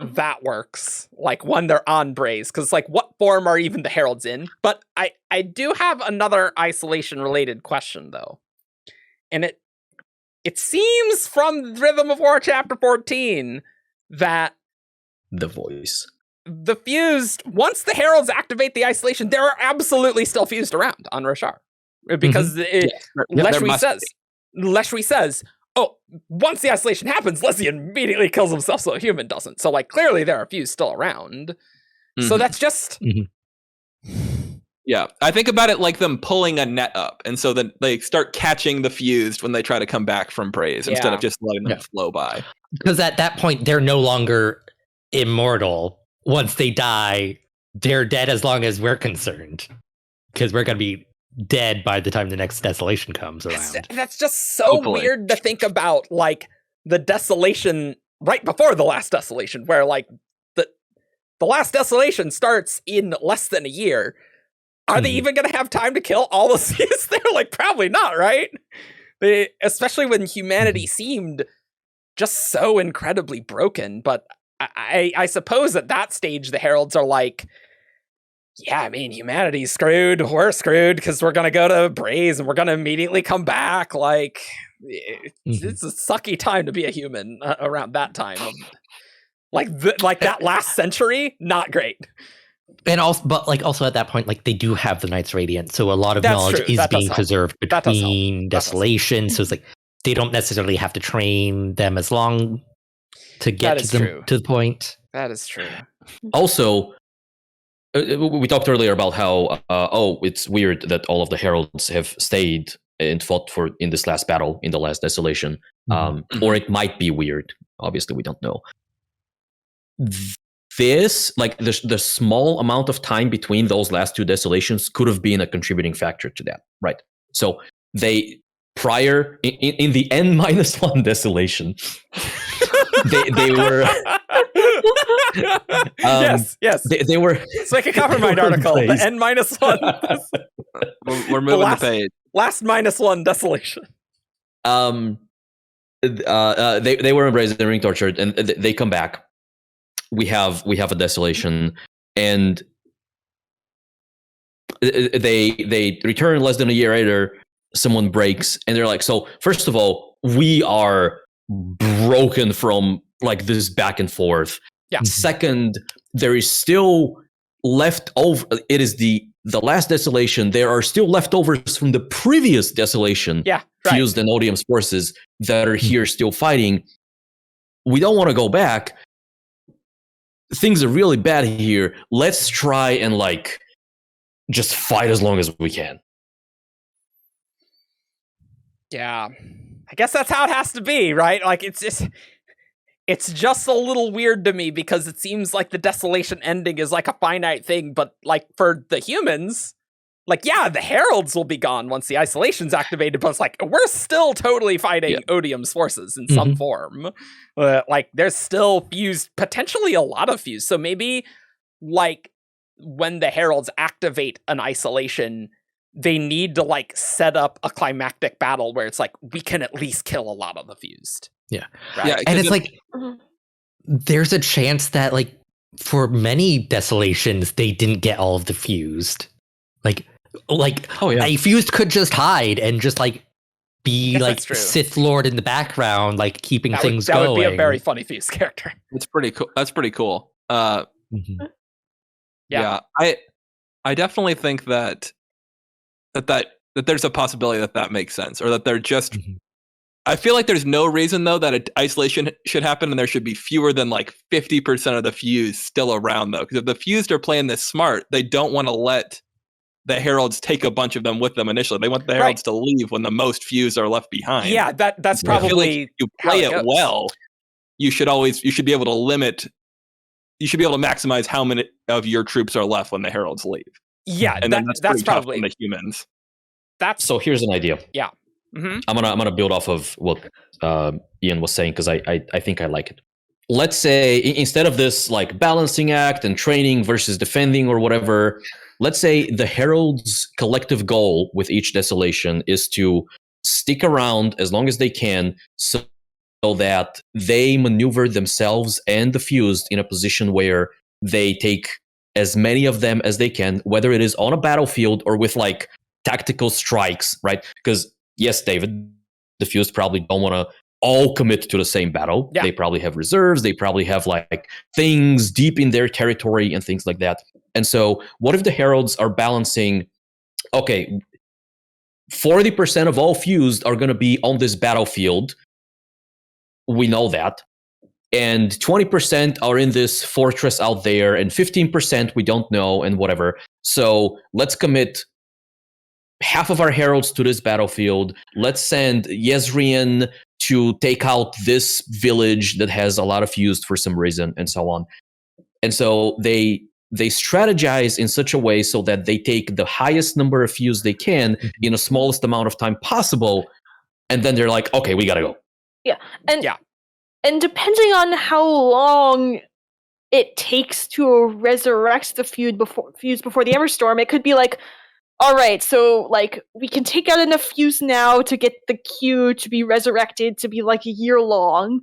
that works, like when they're on Braize, because like what form are even the Heralds in? But I do have another isolation related question though, and it seems from Rhythm of War chapter 14 that the voice, the fused, once the Heralds activate the isolation, there are absolutely still fused around on Roshar, because Leshwi says, oh, once the isolation happens, Leslie immediately kills himself so a human doesn't. So, like, clearly there are fused still around. So that's just... Yeah, I think about it like them pulling a net up, and so then they start catching the fused when they try to come back from Braize instead of just letting them flow by. Because at that point, they're no longer immortal. Once they die, they're dead as long as we're concerned. Because we're going to be dead by the time the next desolation comes around. That's just so weird to think about, like, the desolation right before the last desolation, where, like, the last desolation starts in less than a year. Are they even going to have time to kill all the seas there? Like, probably not, right? Especially when humanity seemed just so incredibly broken. But I suppose at that stage, the Heralds are like, yeah, I mean, humanity's screwed. We're screwed because we're going to go to Braize and we're going to immediately come back. Like, it's a sucky time to be a human around that time. Like that last century, not great. And also, but like also at that point, like they do have the Knights Radiant, so a lot of knowledge is being preserved between Desolation. So it's like they don't necessarily have to train them as long to get to the point. That is true. Also, we talked earlier about how it's weird that all of the Heralds have stayed and fought in this last battle in the last Desolation, or it might be weird. Obviously, we don't know. This, like the small amount of time between those last two desolations could have been a contributing factor to that, right? So they prior in the N-1 desolation, they were yes. They were. It's like a Coppermind article. The N-1. We're moving the page. Last -1 desolation. They were embraced and ring tortured, and they come back. We have a desolation, and they return less than a year later. Someone breaks, and they're like, so first of all, we are broken from like this back and forth. Yeah. Second, there is still left over. It is the last desolation. There are still leftovers from the previous desolation. Yeah, right. Fused and Odium's forces that are here still fighting. We don't want to go back. Things are really bad here. Let's try and like just fight as long as we can. Yeah, I guess that's how it has to be, right? Like it's just a little weird to me because it seems like the desolation ending is like a finite thing, but like for the humans, like yeah, the Heralds will be gone once the isolation's activated, but it's like we're still totally fighting Odium's forces in some form. Like there's still fused, potentially a lot of fused. So maybe like when the Heralds activate an isolation, they need to like set up a climactic battle where it's like we can at least kill a lot of the fused. Yeah. Right? Yeah, and it's like there's a chance that like for many desolations they didn't get all of the fused. Like a fused could just hide and just like be like Sith Lord in the background, like keeping things going. That would be a very funny fused character. It's pretty cool. That's pretty cool. Yeah, I definitely think that there's a possibility that makes sense, or that they're just. I feel like there's no reason though that an isolation should happen, and there should be fewer than like 50% of the fused still around though, because if the fused are playing this smart, they don't want to let the Heralds take a bunch of them with them initially. They want the Heralds to leave when the most fused are left behind. Yeah, that's probably like you play it well. You should be able to limit. You should be able to maximize how many of your troops are left when the Heralds leave. Yeah, and that's probably the humans. So here's an idea. Yeah, I'm gonna build off of what Ian was saying because I think I like it. Let's say instead of this like balancing act and training versus defending or whatever, let's say the Herald's collective goal with each desolation is to stick around as long as they can so that they maneuver themselves and the fused in a position where they take as many of them as they can, whether it is on a battlefield or with like tactical strikes, right? Because yes, David, the fused probably don't want to all commit to the same battle. Yeah. They probably have reserves. They probably have like things deep in their territory and things like that. And so what if the Heralds are balancing, okay, 40% of all fused are going to be on this battlefield. We know that. And 20% are in this fortress out there, and 15% we don't know, and whatever. So let's commit half of our heralds to this battlefield. Let's send Yezrian to take out this village that has a lot of fused for some reason, and so on. And so they strategize in such a way so that they take the highest number of fused they can in the smallest amount of time possible, and then they're like, okay, we gotta go. Yeah. And depending on how long it takes to resurrect the fuse before the Everstorm, it could be like, all right, so like we can take out enough fuse now to get the queue to be resurrected to be like a year long,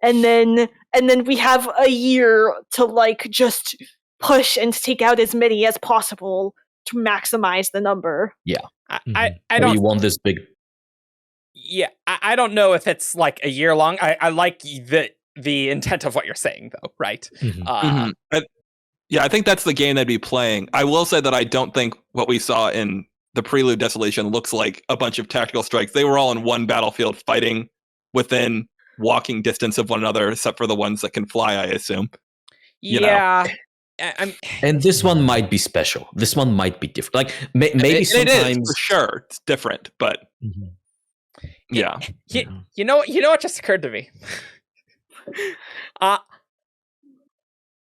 and then we have a year to like just push and take out as many as possible to maximize the number. Yeah, I don't. You want this big. Yeah, I don't know if it's like a year long. I like the intent of what you're saying, though, right? I think that's the game they'd be playing. I will say that I don't think what we saw in the Prelude Desolation looks like a bunch of tactical strikes. They were all in one battlefield fighting within walking distance of one another, except for the ones that can fly, I assume. Yeah. And this one might be special. This one might be different. Like maybe sometimes it is, for sure, it's different, but yeah. You know what just occurred to me?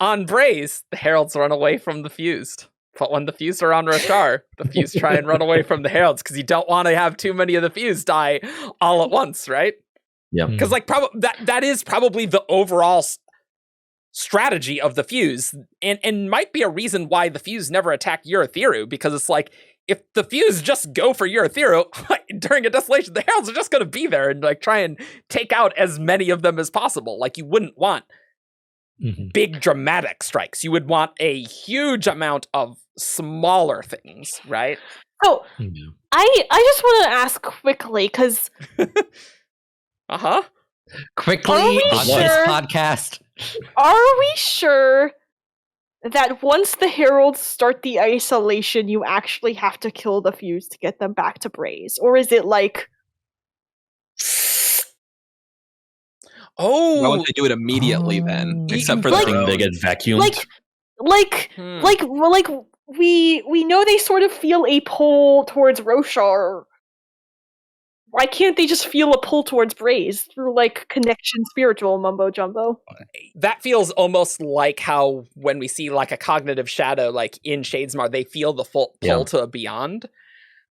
On Braize, the Heralds run away from the fused. But when the fused are on Roshar, the fused try and run away from the Heralds because you don't want to have too many of the fused die all at once, right? Yeah. Because like that is probably the overall strategy of the fuse, and might be a reason why the fuse never attack Urithiru, because it's like, if the fuse just go for Urithiru during a desolation, the Heralds are just going to be there and like try and take out as many of them as possible. Like you wouldn't want big dramatic strikes. You would want a huge amount of smaller things, right? Oh, I just want to ask quickly, because quickly on this podcast. Are we sure that once the Heralds start the isolation, you actually have to kill the fuse to get them back to Braize? Or is it like... Why wouldn't they do it immediately then? Except for like, the they get vacuumed. We know they sort of feel a pull towards Roshar. Why can't they just feel a pull towards Braize through like connection spiritual mumbo jumbo? That feels almost like how when we see like a cognitive shadow, like in Shadesmar, they feel the full pull to a beyond.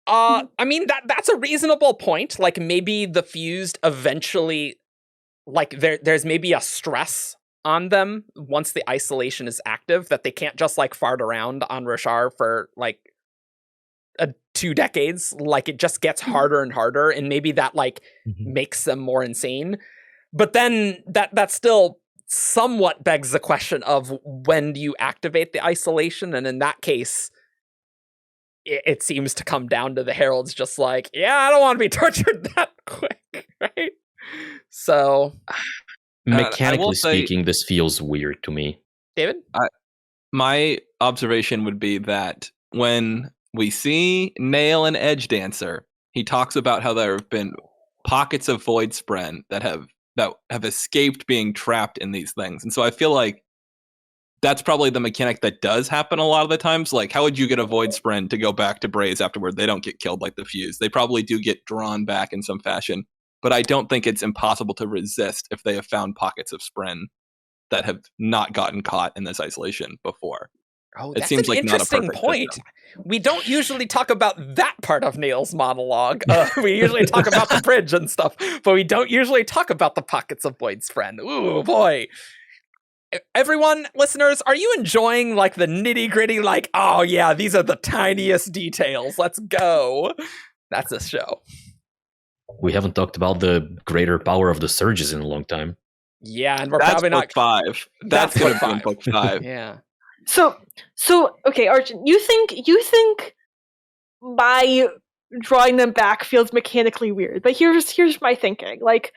I mean that's a reasonable point. Like maybe the fused eventually, like there's maybe a stress on them once the isolation is active that they can't just like fart around on Roshar for like 2 decades. Like it just gets harder and harder, and maybe that like makes them more insane. But then that still somewhat begs the question of when do you activate the isolation? And in that case, it seems to come down to the Heralds just like, yeah, I don't want to be tortured that quick, right? So mechanically speaking, this feels weird to me. David? My observation would be that when we see Nail and Edge Dancer, he talks about how there have been pockets of Void Spren that have escaped being trapped in these things. And so I feel like that's probably the mechanic that does happen a lot of the times. Like, how would you get a Void Spren to go back to Braize afterward? They don't get killed like the Fuse. They probably do get drawn back in some fashion. But I don't think it's impossible to resist if they have found pockets of Spren that have not gotten caught in this isolation before. Oh, that's an interesting point. We don't usually talk about that part of Nail's monologue. We usually talk about the bridge and stuff, but we don't usually talk about the pockets of Void Spren. Ooh, boy. Everyone, listeners, are you enjoying like the nitty-gritty, like, oh yeah, these are the tiniest details. Let's go. That's this show. we haven't talked about the greater power of the surges in a long time. Yeah, and we're That's probably book not 5. That's going to be in book 5. Yeah. So okay, Argent, you think my drawing them back feels mechanically weird, but here's my thinking. Like,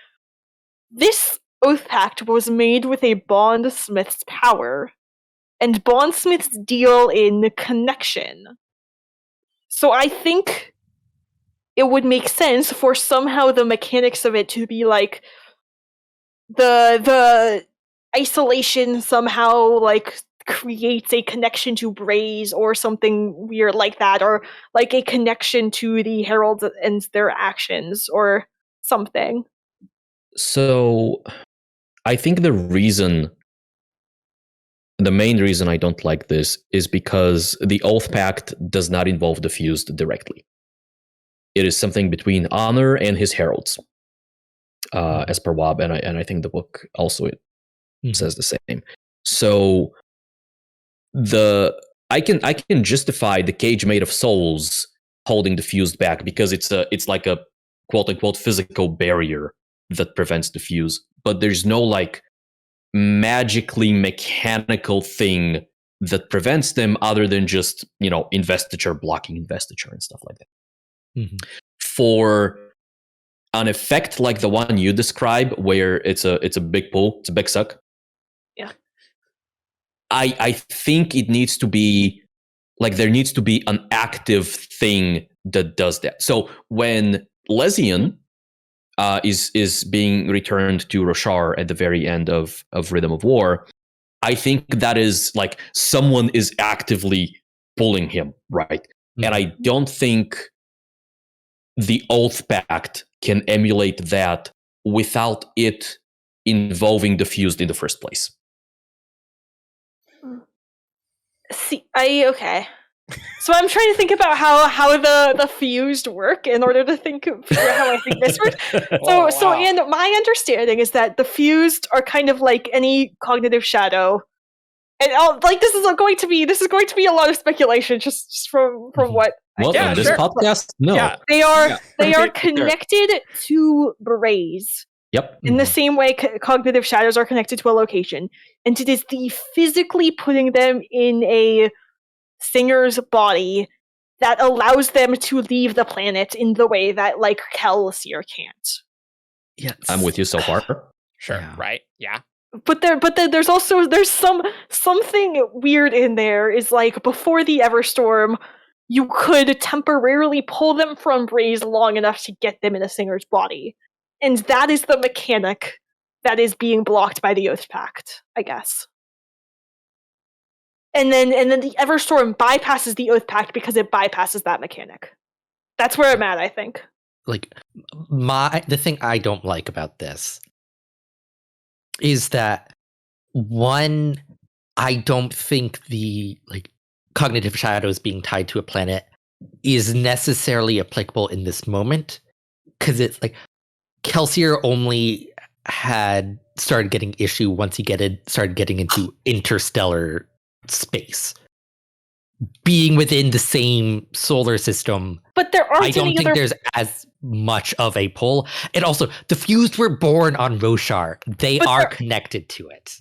this Oathpact was made with a bondsmith's power, and bondsmiths deal in connection. So I think it would make sense for somehow the mechanics of it to be like the isolation somehow like creates a connection to Braize or something weird like that, or like a connection to the Heralds and their actions or something. So I think the main reason I don't like this is because the Oathpact does not involve the fused directly. It is something between Honor and his Heralds, as per Wab, and I think the book also says the same. So I can justify the cage made of souls holding the fused back because it's like a quote unquote physical barrier that prevents the fuse, but there's no like magically mechanical thing that prevents them other than just, investiture, blocking investiture and stuff like that. Mm-hmm. For an effect like the one you describe, where it's a big pull, it's a big suck. Yeah. I think it needs to be like there needs to be an active thing that does that. So when Lezian is being returned to Roshar at the very end of Rhythm of War, I think that is like someone is actively pulling him, right? Mm-hmm. And I don't think the Oathpact can emulate that without it involving the fused in the first place. See, okay. So I'm trying to think about how the fused work in order to figure out how I think this works. So and my understanding is that the fused are kind of like any cognitive shadow, and this is going to be a lot of speculation just from what. Well, on this podcast, no, they are connected to Braize. Yep. In the same way cognitive shadows are connected to a location, and it is the physically putting them in a singer's body that allows them to leave the planet in the way that like Kelsier can't. Yes. I'm with you so far. Sure. Yeah. Right. Yeah. But there's something weird in there is like before the Everstorm, you could temporarily pull them from Braize long enough to get them in a singer's body. And that is the mechanic that is being blocked by the Oathpact, I guess. And then the Everstorm bypasses the Oathpact because it bypasses that mechanic. That's where I'm at, I think. Like the thing I don't like about this is that one, I don't think the like cognitive shadows being tied to a planet is necessarily applicable in this moment, because it's like Kelsier only had started getting issue once he started getting into interstellar space, being within the same solar system. But there aren't. I don't think there's as much of a pull. And also, the fused were born on Roshar. They are connected to it.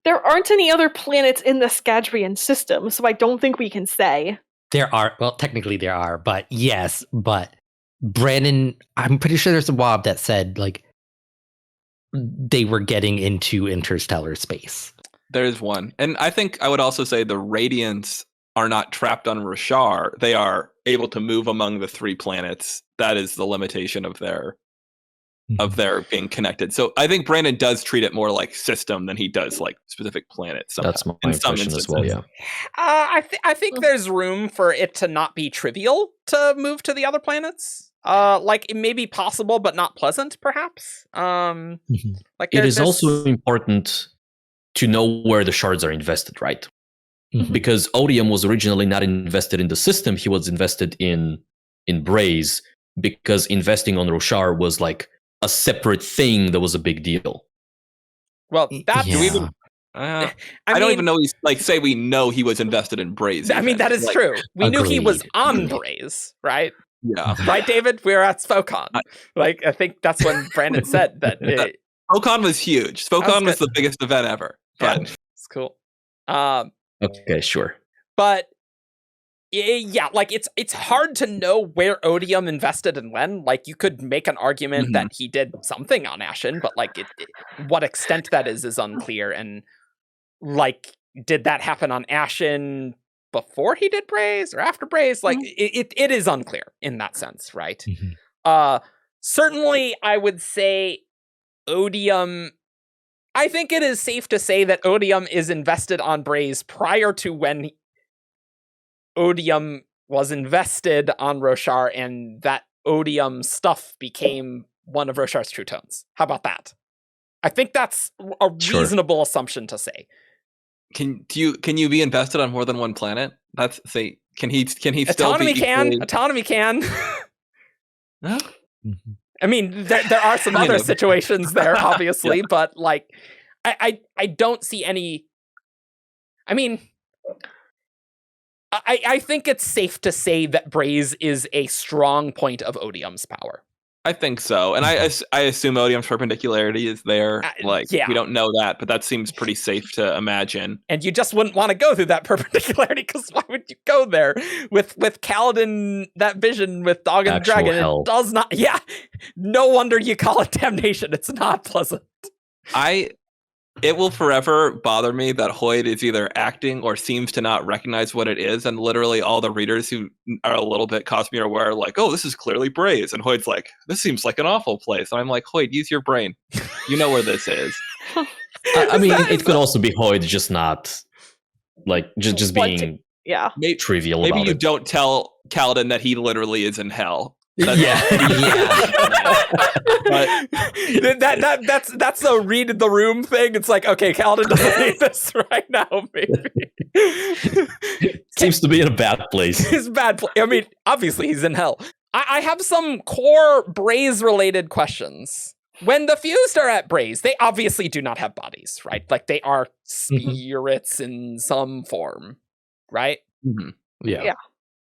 There aren't any other planets in the Scadrian system, so I don't think we can say. There are. Well, technically there are, but yes, but Brandon, I'm pretty sure there's a WOB that said like they were getting into interstellar space. There is one. And I think I would also say the Radiants are not trapped on Roshar. They are able to move among the 3 planets. That is the limitation of their being connected. So I think Brandon does treat it more like system than he does like specific planets. That's my impression as well, yeah. I think there's room for it to not be trivial to move to the other planets. Like it may be possible, but not pleasant, perhaps. Like it is also important to know where the shards are invested, right? Mm-hmm. Because Odium was originally not invested in the system; he was invested in Braize, because investing on Roshar was like a separate thing that was a big deal. Well, that do we even? I don't even know. He's like we know he was invested in Braize. I mean, that is true. We knew he was on Braize, right? Yeah. Right, David? We were at Spokon. I think that's when Brandon said that. Spokon was huge. Spokon was the biggest event ever. But it's cool. Okay, sure. But yeah, it's hard to know where Odium invested and when. Like, you could make an argument that he did something on Ashen, but what extent that is unclear. And did that happen on Ashen before he did Braize or after Braize? It is unclear in that sense, right? Certainly, I would say Odium. I think it is safe to say that Odium is invested on Braize prior to when Odium was invested on Roshar, and that Odium stuff became one of Roshar's true tones. How about that? I think that's a reasonable assumption to say. Can you be invested on more than one planet? Can he still be Autonomy can. No? I mean, there are some other situations there, obviously, but I don't see any. I mean, I think it's safe to say that Braize is a strong point of Odium's power. I think so, and I assume Odium's perpendicularity is there. We don't know that, but that seems pretty safe to imagine. And you just wouldn't want to go through that perpendicularity, because why would you go there with Kaladin? That vision with Dog and Actual Dragon, hell. It does not. Yeah, no wonder you call it damnation. It's not pleasant. It will forever bother me that Hoyd is either acting or seems to not recognize what it is, and literally all the readers who are a little bit Cosmere aware are like, oh, this is clearly Braize, and Hoyd's like, this seems like an awful place. And I'm like, Hoyd, use your brain. You know where this is. I mean, it could also be Hoyd just not, just being trivial maybe about you it. don't tell Kaladin that he literally is in hell. But that's a read the room thing. It's like, okay, Kaladin doesn't need this right now, maybe. Seems to be in a bad place. He's bad. I mean, obviously he's in hell. I have some core Braize related questions. When the Fused are at Braize, they obviously do not have bodies, right? They are spirits in some form, right? Mm-hmm. Yeah.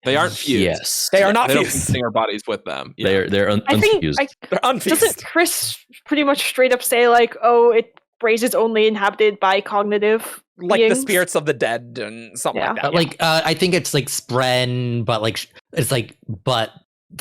They aren't fused. Yes. They are not they fused. Don't bring our bodies with them. Yeah. They're unfused. They're unfused. Doesn't Chris pretty much straight up say Braize is only inhabited by cognitive beings? The spirits of the dead and something like that? I think it's Spren, but but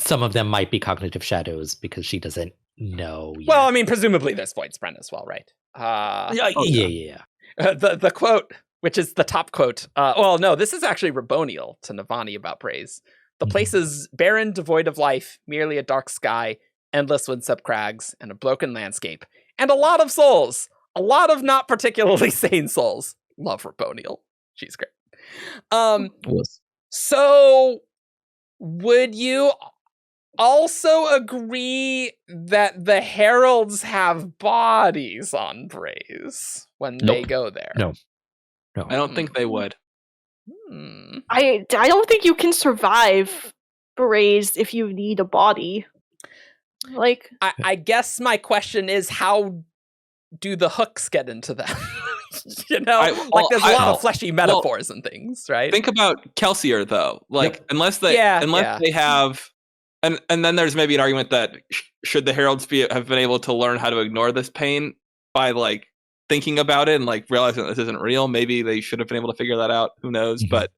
some of them might be cognitive shadows because she doesn't know yet. Well, I mean, presumably there's Void Spren as well, right? Yeah. The quote, which is the top quote. No, this is actually Raboniel to Navani about Braize. The place is barren, devoid of life, merely a dark sky, endless windswept crags, and a broken landscape. And a lot of souls. A lot of not particularly sane souls. Love Raboniel. She's great. So, would you also agree that the Heralds have bodies on Braize when they go there? No. I don't think they would. I don't think you can survive Braize if you need a body. I guess my question is, how do the hooks get into them? There's a lot of fleshy metaphors and things, right? Think about Kelsier, though. Unless they have, and then there's maybe an argument that should the Heralds have been able to learn how to ignore this pain by thinking about it and realizing that this isn't real, maybe they should have been able to figure that out. Who knows? Mm-hmm. But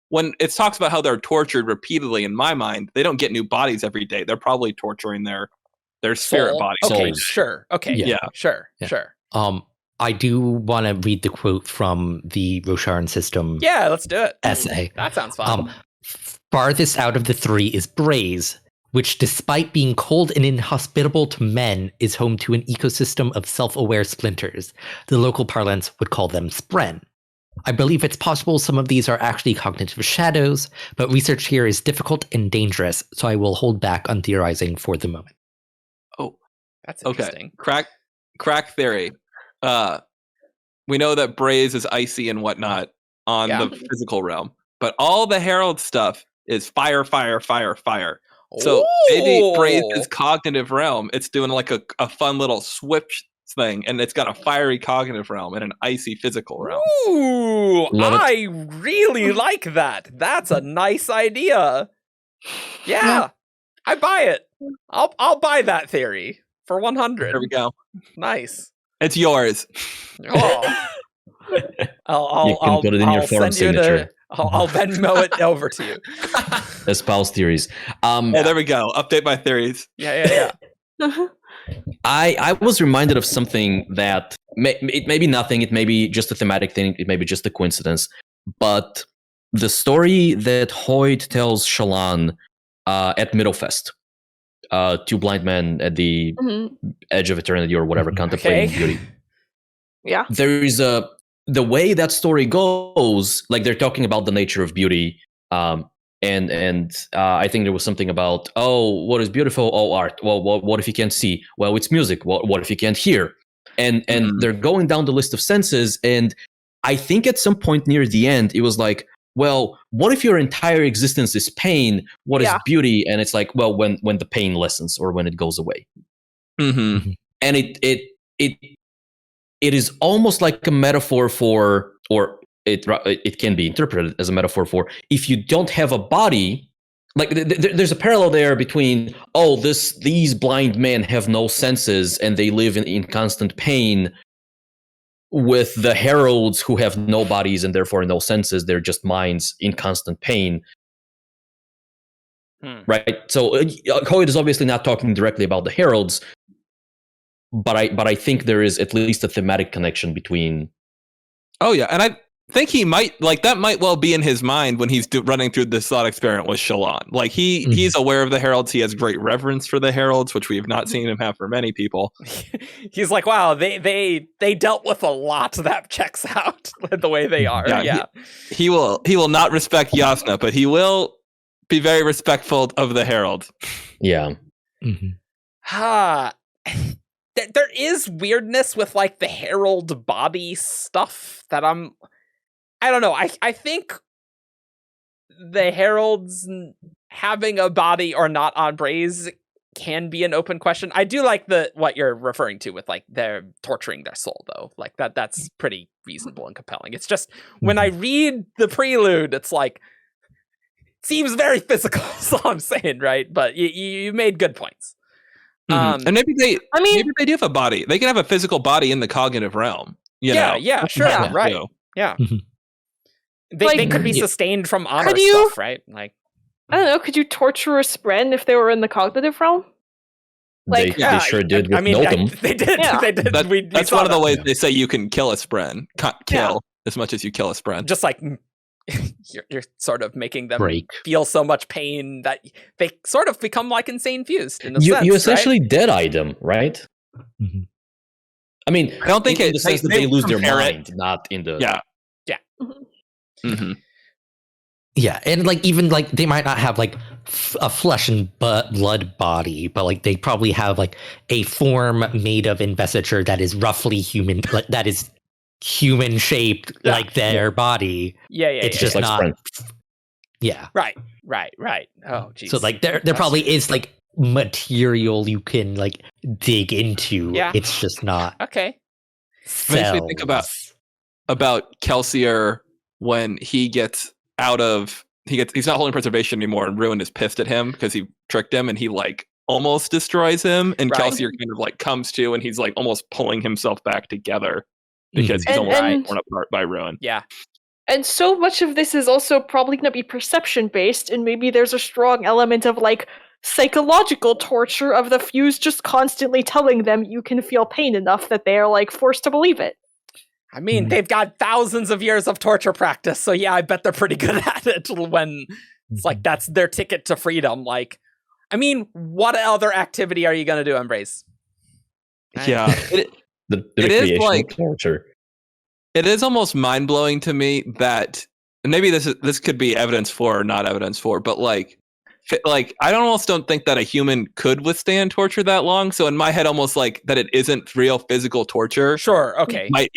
when it talks about how they're tortured repeatedly, in my mind, they don't get new bodies every day. They're probably torturing their spirit bodies. Okay, souls. sure. Okay, yeah. Sure. I do want to read the quote from the Rosharan system. Yeah, let's do it. Essay. That sounds fun. Farthest out of the three is Braize, which, despite being cold and inhospitable to men, is home to an ecosystem of self-aware splinters. The local parlance would call them Spren. I believe it's possible some of these are actually cognitive shadows, but research here is difficult and dangerous, so I will hold back on theorizing for the moment. Oh, that's interesting. Okay. Crack theory. We know that Braize is icy and whatnot on the physical realm, but all the Herald stuff is fire, fire, fire, fire. So maybe Braize's cognitive realm, it's doing a fun little switch thing, and it's got a fiery cognitive realm and an icy physical realm. Ooh, I really like that. That's a nice idea. Yeah. I buy it. I'll buy that theory for 100. There we go. Nice. It's yours. Oh. You can put it in your form signature. I'll Venmo it over to you. Espouse theories. There we go. Update my theories. Yeah. I was reminded of something that it may be nothing. It may be just a thematic thing. It may be just a coincidence. But the story that Hoyd tells Shallan at Middlefest, two blind men at the edge of eternity or whatever, contemplating beauty. Yeah. There is the way that story goes, like they're talking about the nature of beauty. And I think there was something about, oh, what is beautiful? Oh, art. Well, what if you can't see? Well, it's music. What if you can't hear? And they're going down the list of senses. And I think at some point near the end, it was like, well, what if your entire existence is pain? What is beauty? And it's like, well, when the pain lessens or when it goes away. Mm-hmm. And it is almost like a metaphor for, or it can be interpreted as a metaphor for, if you don't have a body, like there's a parallel there between, these blind men have no senses and they live in constant pain, with the heralds who have no bodies and therefore no senses. They're just minds in constant pain. Right? So Hoyd is obviously not talking directly about the heralds, but I think there is at least a thematic connection between. Oh yeah, and I think he might, like, that might well be in his mind when he's running through this thought experiment with Shallan. Like he's aware of the heralds. He has great reverence for the heralds, which we have not seen him have for many people. He's like, wow, they dealt with a lot that checks out the way they are. Yeah. He will not respect Yasna, but he will be very respectful of the herald. Yeah. There is weirdness with like the herald body stuff that I don't know. I think the heralds having a body or not on Braize can be an open question. I do like what you're referring to with like they're torturing their soul though. Like that's pretty reasonable and compelling. It's just when I read the prelude, it's like seems very physical. That's all I'm saying, right? But you made good points. And maybe they do have a body. They can have a physical body in the cognitive realm. You know? Yeah, sure, right. Yeah. They could be sustained from honor stuff, right? Like, I don't know. Could you torture a spren if they were in the cognitive realm? Like, they sure did with Notum. They did. Yeah. They did. That's one of the ways they say you can kill a spren. Kill as much as you kill a spren. Just like you're sort of making them feel so much pain that they sort of become like insane fused. In a sense, you essentially dead-eye them, right? I mean, I don't think in the sense that they lose their mind, not in the Yeah, and like even like they might not have like a flesh and blood body, but like they probably have like a form made of investiture that is roughly human, like that is human shaped like their body. It's just like not. Sprint. Yeah. Right. Oh, geez. So like there probably is like material you can like dig into. Yeah. It's just not. Okay. Makes me think about Kelsier when he gets out of he's not holding preservation anymore, and Ruin is pissed at him because he tricked him and he like almost destroys him, and Kelsier kind of like comes to and he's like almost pulling himself back together because he's almost torn apart by Ruin. Yeah. And so much of this is also probably going to be perception based, and maybe there's a strong element of like psychological torture of the fuse just constantly telling them you can feel pain enough that they are like forced to believe it. I mean, they've got thousands of years of torture practice, so yeah, I bet they're pretty good at it when it's like that's their ticket to freedom. Like, I mean, what other activity are you going to do on Braize? Yeah. The it is like torture. It is almost mind-blowing to me that, and maybe this could be evidence for or not evidence for, but like I almost don't think that a human could withstand torture that long. So in my head, almost like that it isn't real physical torture. Sure, okay. Might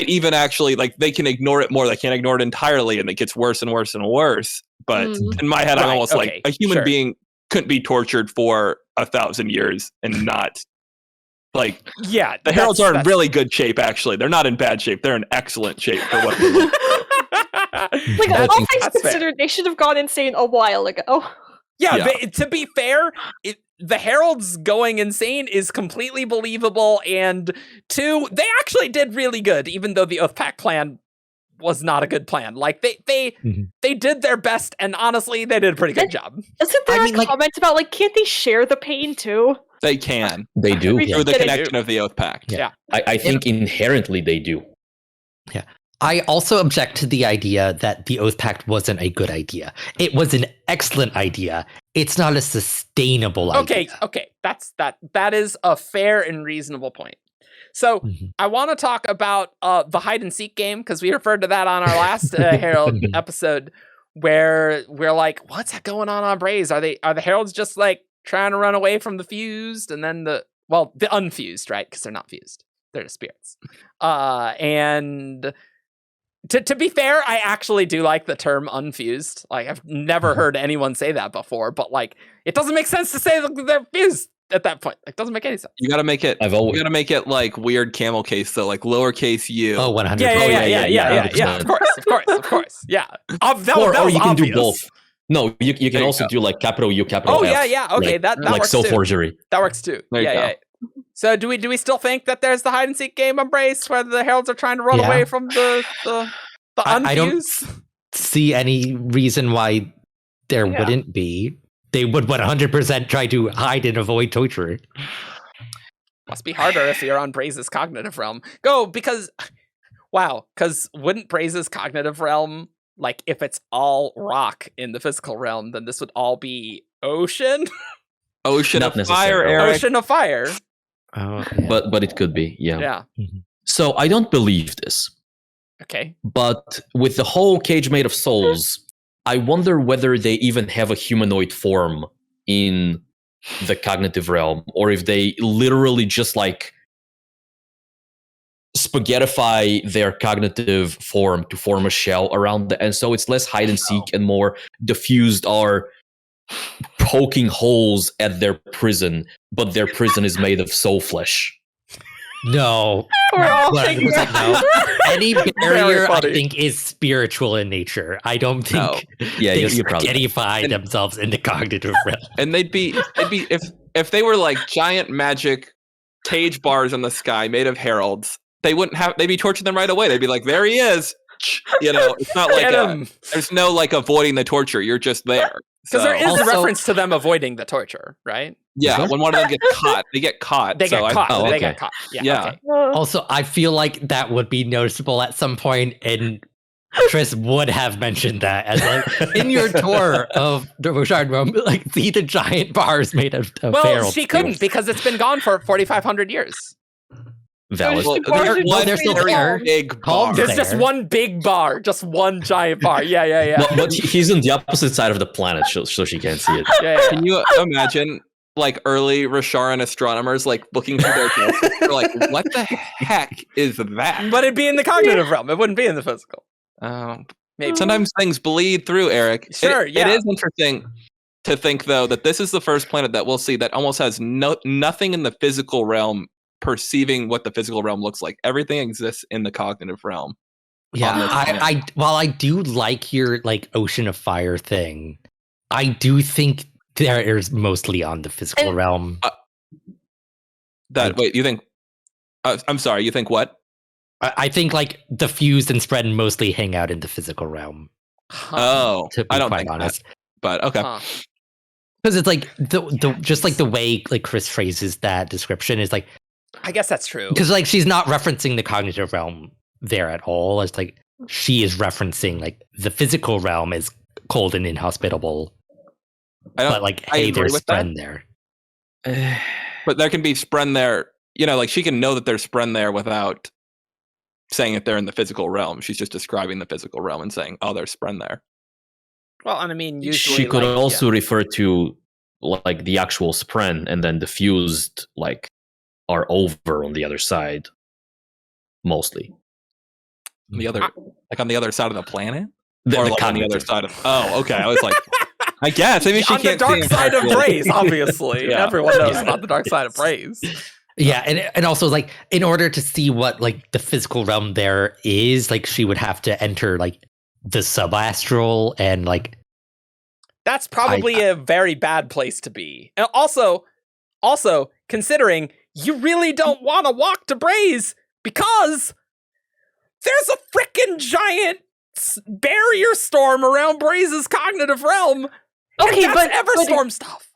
even actually, like, they can ignore it more. They can't ignore it entirely, and it gets worse and worse and worse. But in my head, I'm almost like a human being couldn't be tortured for 1,000 years and not. Like, yeah, the Heralds are in really good shape, actually. They're not in bad shape. They're in excellent shape for what they're like, all things considered, they should have gone insane a while ago. Yeah. To be fair, the Heralds going insane is completely believable, and 2, they actually did really good, even though the Oathpact plan was not a good plan. Like they did their best, and honestly, they did a pretty good job. Isn't there a comment about like can't they share the pain too? They can. They do. Through the connection of the Oathpact. Yeah. I think inherently they do. Yeah. I also object to the idea that the Oathpact wasn't a good idea. It was an excellent idea. It's not a sustainable idea. Okay. That is a fair and reasonable point. So I want to talk about the hide and seek game, because we referred to that on our last Herald episode, where we're like, what's going on Braize? Are the Heralds just like trying to run away from the fused, and then the unfused, right? Because they're not fused. They're just spirits. And to be fair, I actually do like the term unfused. Like, I've never heard anyone say that before, but like, it doesn't make sense to say that they're fused at that point. Like, doesn't make any sense. You gotta make it. You gotta make it like weird camel case, though, like lowercase u. Oh, 100%. Yeah. Of course. Yeah. Or you can do both. No, you can also do like capital U, capital F. Yeah. Okay, that like works soul too. forgery. That works too. Yeah. So do we still think that there's the hide and seek game on Braize where the Heralds are trying to run away from the unfused? I don't see any reason why there wouldn't be. They would 100% try to hide and avoid torture. Must be harder if you're on Braize's cognitive realm. Because wouldn't Braize's cognitive realm, like, if it's all rock in the physical realm, then this would all be ocean? Ocean Not of fire, necessarily. Eric. Ocean of fire. Oh, But it could be, yeah. Yeah. So I don't believe this. Okay. But with the whole cage made of souls, I wonder whether they even have a humanoid form in the cognitive realm, or if they literally just like spaghettify their cognitive form to form a shell around the, and so it's less hide and seek and more diffused are poking holes at their prison, but their prison is made of soul flesh. No. We're all thinking no. Any barrier, I think, is spiritual in nature. I don't think Yeah, they you're probably spaghettify themselves into cognitive realm. And they'd be if they were like giant magic cage bars in the sky made of heralds, they'd be torturing them right away. They'd be like, there he is. You know, it's not like there's no like avoiding the torture. You're just there. Because there is a reference to them avoiding the torture, right? Yeah, when one of them gets caught, they get caught. They get caught. They get caught. Yeah. Okay. Also, I feel like that would be noticeable at some point, and Tris would have mentioned that as like in your tour of the Roshard Realm, like see the giant bars made of Well, she couldn't because it's been gone for 4,500 years. valid. They're still there. Big bar. There's just one big bar, just one giant bar. Yeah. But he's on the opposite side of the planet, so she can't see it. Yeah. Can you imagine like early Rasharan astronomers like looking through their telescopes? They're like, what the heck is that? But it'd be in the cognitive realm. It wouldn't be in the physical. Maybe sometimes things bleed through, Eric. Sure, It is interesting to think though that this is the first planet that we'll see that almost has nothing in the physical realm perceiving what the physical realm looks like. Everything exists in the cognitive realm. Yeah, while I do like your like ocean of fire thing, I do think there is mostly on the physical realm. Wait, you think? I'm sorry. You think what? I think like the fused and spread mostly hang out in the physical realm. Oh, to be I don't quite think honest. that, but okay. Because it's like the just like the way like Chris phrases that description is like. I guess that's true. Because like she's not referencing the cognitive realm there at all. It's like she is referencing like the physical realm is cold and inhospitable. But like, hey, there's Spren there. But there can be Spren there. You know, like she can know that there's Spren there without saying that they're in the physical realm. She's just describing the physical realm and saying, "Oh, there's Spren there." Well, and I mean, usually she could also refer to like the actual Spren, and then the fused like are over on the other side, mostly. On the other side of the planet, or like on the other side of. Oh, okay. I was like, I guess maybe she on can't the dark see side of Braize. Obviously, Yeah. everyone knows about the dark side of Braize. Yeah, and also like in order to see what like the physical realm there is, like she would have to enter like the subastral and like That's probably a very bad place to be. And also, considering you really don't want to walk to Braize because there's a frickin' giant barrier storm around Braize's cognitive realm. Okay, but Everstorm stuff.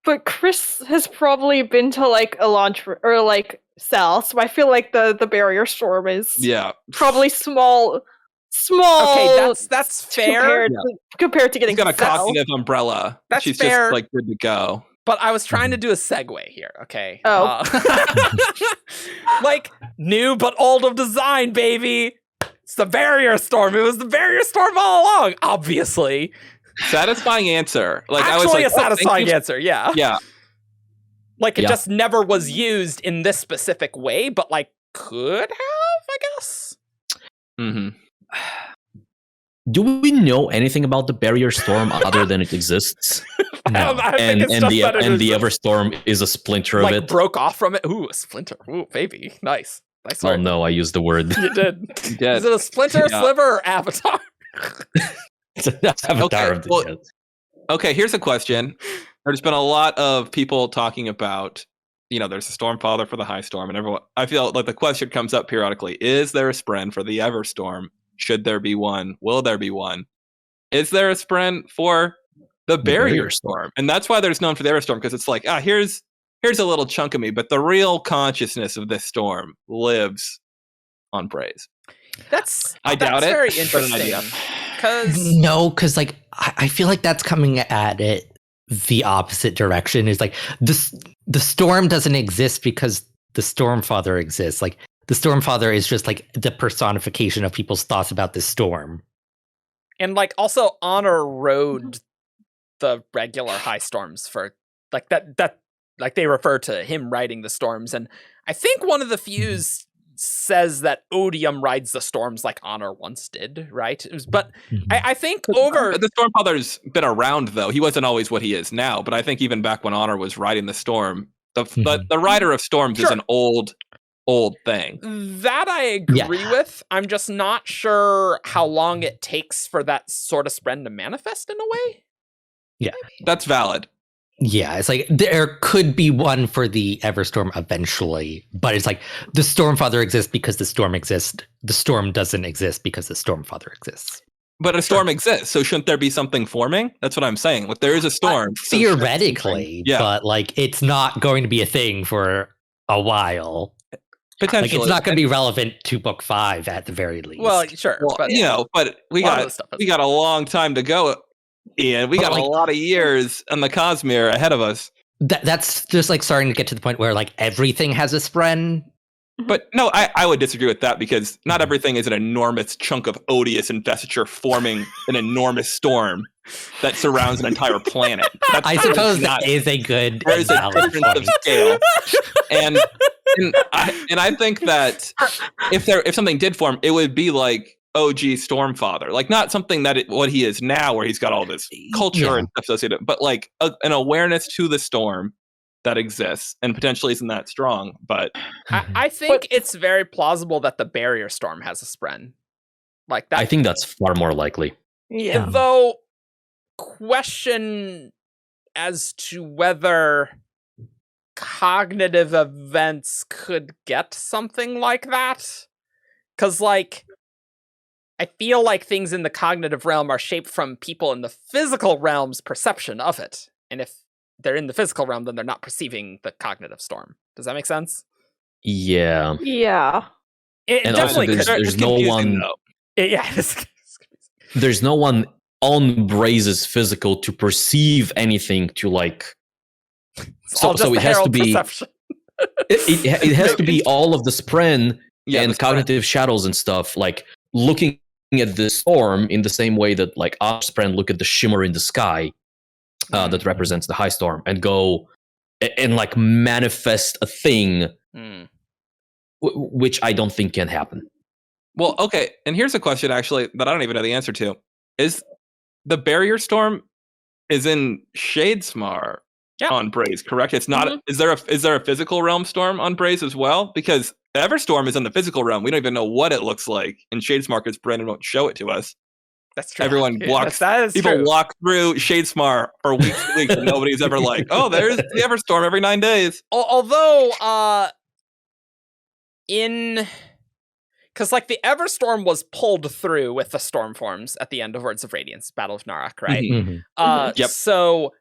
But Chris has probably been to like Elantra or like Cell, so I feel like the barrier storm is probably small. Okay, that's fair. Compared to getting got a Cell. cognitive umbrella. That's She's fair. just like good to go. But I was trying to do a segue here, okay? Oh. Like, new but old of design, baby! It's the barrier storm. It was the barrier storm all along, obviously. Satisfying answer. Like Actually, I was like, a satisfying answer, yeah. Yeah. Like, it just never was used in this specific way, but, like, could have, I guess? Mm-hmm. Do we know anything about the barrier storm other than it exists? No. And the Everstorm is a splinter like, of it. Broke off from it. Ooh, a splinter. Ooh, baby. Nice Oh word. no, I used the word. You did. You did. Is it a splinter, sliver, or avatar? It's an avatar of the well, okay, here's a question. There's been a lot of people talking about, there's a Stormfather for the High Storm, and everyone. I feel like the question comes up periodically: is there a spren for the Everstorm? Should there be one? Will there be one? Is there a spren for the barrier storm? And that's why there's known for the Everstorm, because it's like, here's a little chunk of me, but the real consciousness of this storm lives on Braize. I doubt it. Very interesting. Because like I feel like that's coming at it the opposite direction. Is like the storm doesn't exist because the Stormfather exists. Like the Stormfather is just like the personification of people's thoughts about this storm. And like also Honor rode the regular high storms for like that like they refer to him riding the storms, and I think one of the fuse says that Odium rides the storms like Honor once did, right? But I think the Stormfather's been around though. He wasn't always what he is now, but I think even back when Honor was riding the storm, the rider of storms is an old thing. That I agree with. I'm just not sure how long it takes for that sort of spren to manifest in a way. Yeah. That's valid. Yeah, it's like there could be one for the Everstorm eventually, but it's like the Stormfather exists because the storm exists. The storm doesn't exist because the Stormfather exists. But a storm exists, so shouldn't there be something forming? That's what I'm saying. Like, there is a storm. Theoretically, but like it's not going to be a thing for a while. Potentially. Like, it's not going to be relevant to book 5 at the very least. Well, sure. Well, but we got a long time to go. Ian, we got a lot of years on the Cosmere ahead of us. That's just like starting to get to the point where like everything has a spren. But no, I would disagree with that, because not everything is an enormous chunk of odious investiture forming an enormous storm that surrounds an entire planet. I suppose that is a good. There is a difference of scale, and I think that if something did form, it would be like OG Stormfather, like not something that what he is now, where he's got all this culture and stuff associated, but like an awareness to the storm that exists and potentially isn't that strong. But I think it's very plausible that the barrier storm has a spren like that. I think that's far more likely. Yeah. Though question as to whether cognitive events could get something like that, because like I feel like things in the cognitive realm are shaped from people in the physical realm's perception of it. And if they're in the physical realm, then they're not perceiving the cognitive storm. Does that make sense? Yeah. Yeah. And also, there's no one. There's no one on Braize's physical to perceive anything to like. So it has to be. It has to be all of the spren and cognitive shadows and stuff, like looking at the storm in the same way that like our spren look at the shimmer in the sky that represents the high storm and go and like manifest a thing, which I don't think can happen. Well, okay, and here's a question actually that I don't even know the answer to: is the barrier storm is in Shadesmar on Braize, correct? It's not. Is there a physical realm storm on Braize as well? Because the Everstorm is in the physical realm. We don't even know what it looks like in Shadesmar because Brandon won't show it to us. That's true. Everyone walks. That is people true. walk through Shadesmar for weeks and weeks, and nobody's ever like, "Oh, there's the Everstorm every 9 days." Although, because like the Everstorm was pulled through with the Stormforms at the end of Words of Radiance, Battle of Narok, right? Yep. So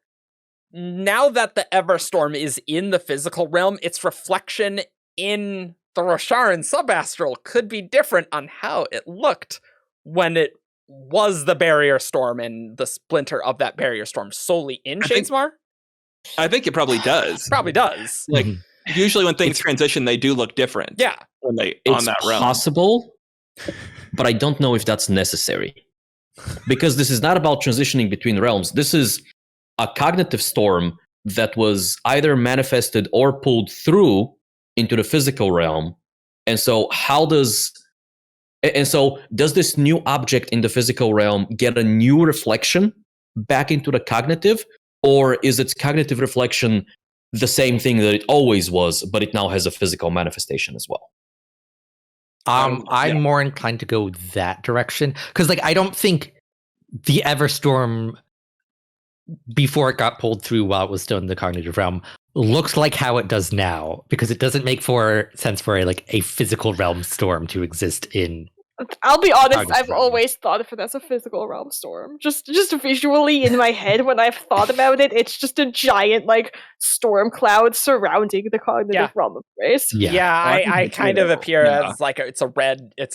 now that the Everstorm is in the physical realm, its reflection in the Rosharan subastral could be different on how it looked when it was the barrier storm and the splinter of that barrier storm solely in Shadesmar? I think it probably does. Probably does. Like usually when things transition, they do look different. Yeah. When they It's on that realm. possible, but I don't know if that's necessary. Because this is not about transitioning between realms. This is a cognitive storm that was either manifested or pulled through into the physical realm. And so does this new object in the physical realm get a new reflection back into the cognitive? Or is its cognitive reflection the same thing that it always was, but it now has a physical manifestation as well? I'm more inclined to go that direction. Because like I don't think the Everstorm, before it got pulled through while it was still in the cognitive realm, looks like how it does now. Because it doesn't make sense for a physical realm storm to exist in. I'll be honest, Cognitive I've realm. always thought of it as a physical realm storm. Just visually in my head when I've thought about it, it's just a giant storm cloud surrounding the cognitive realm of Braize. Yeah, I kind of appear Yeah. as it's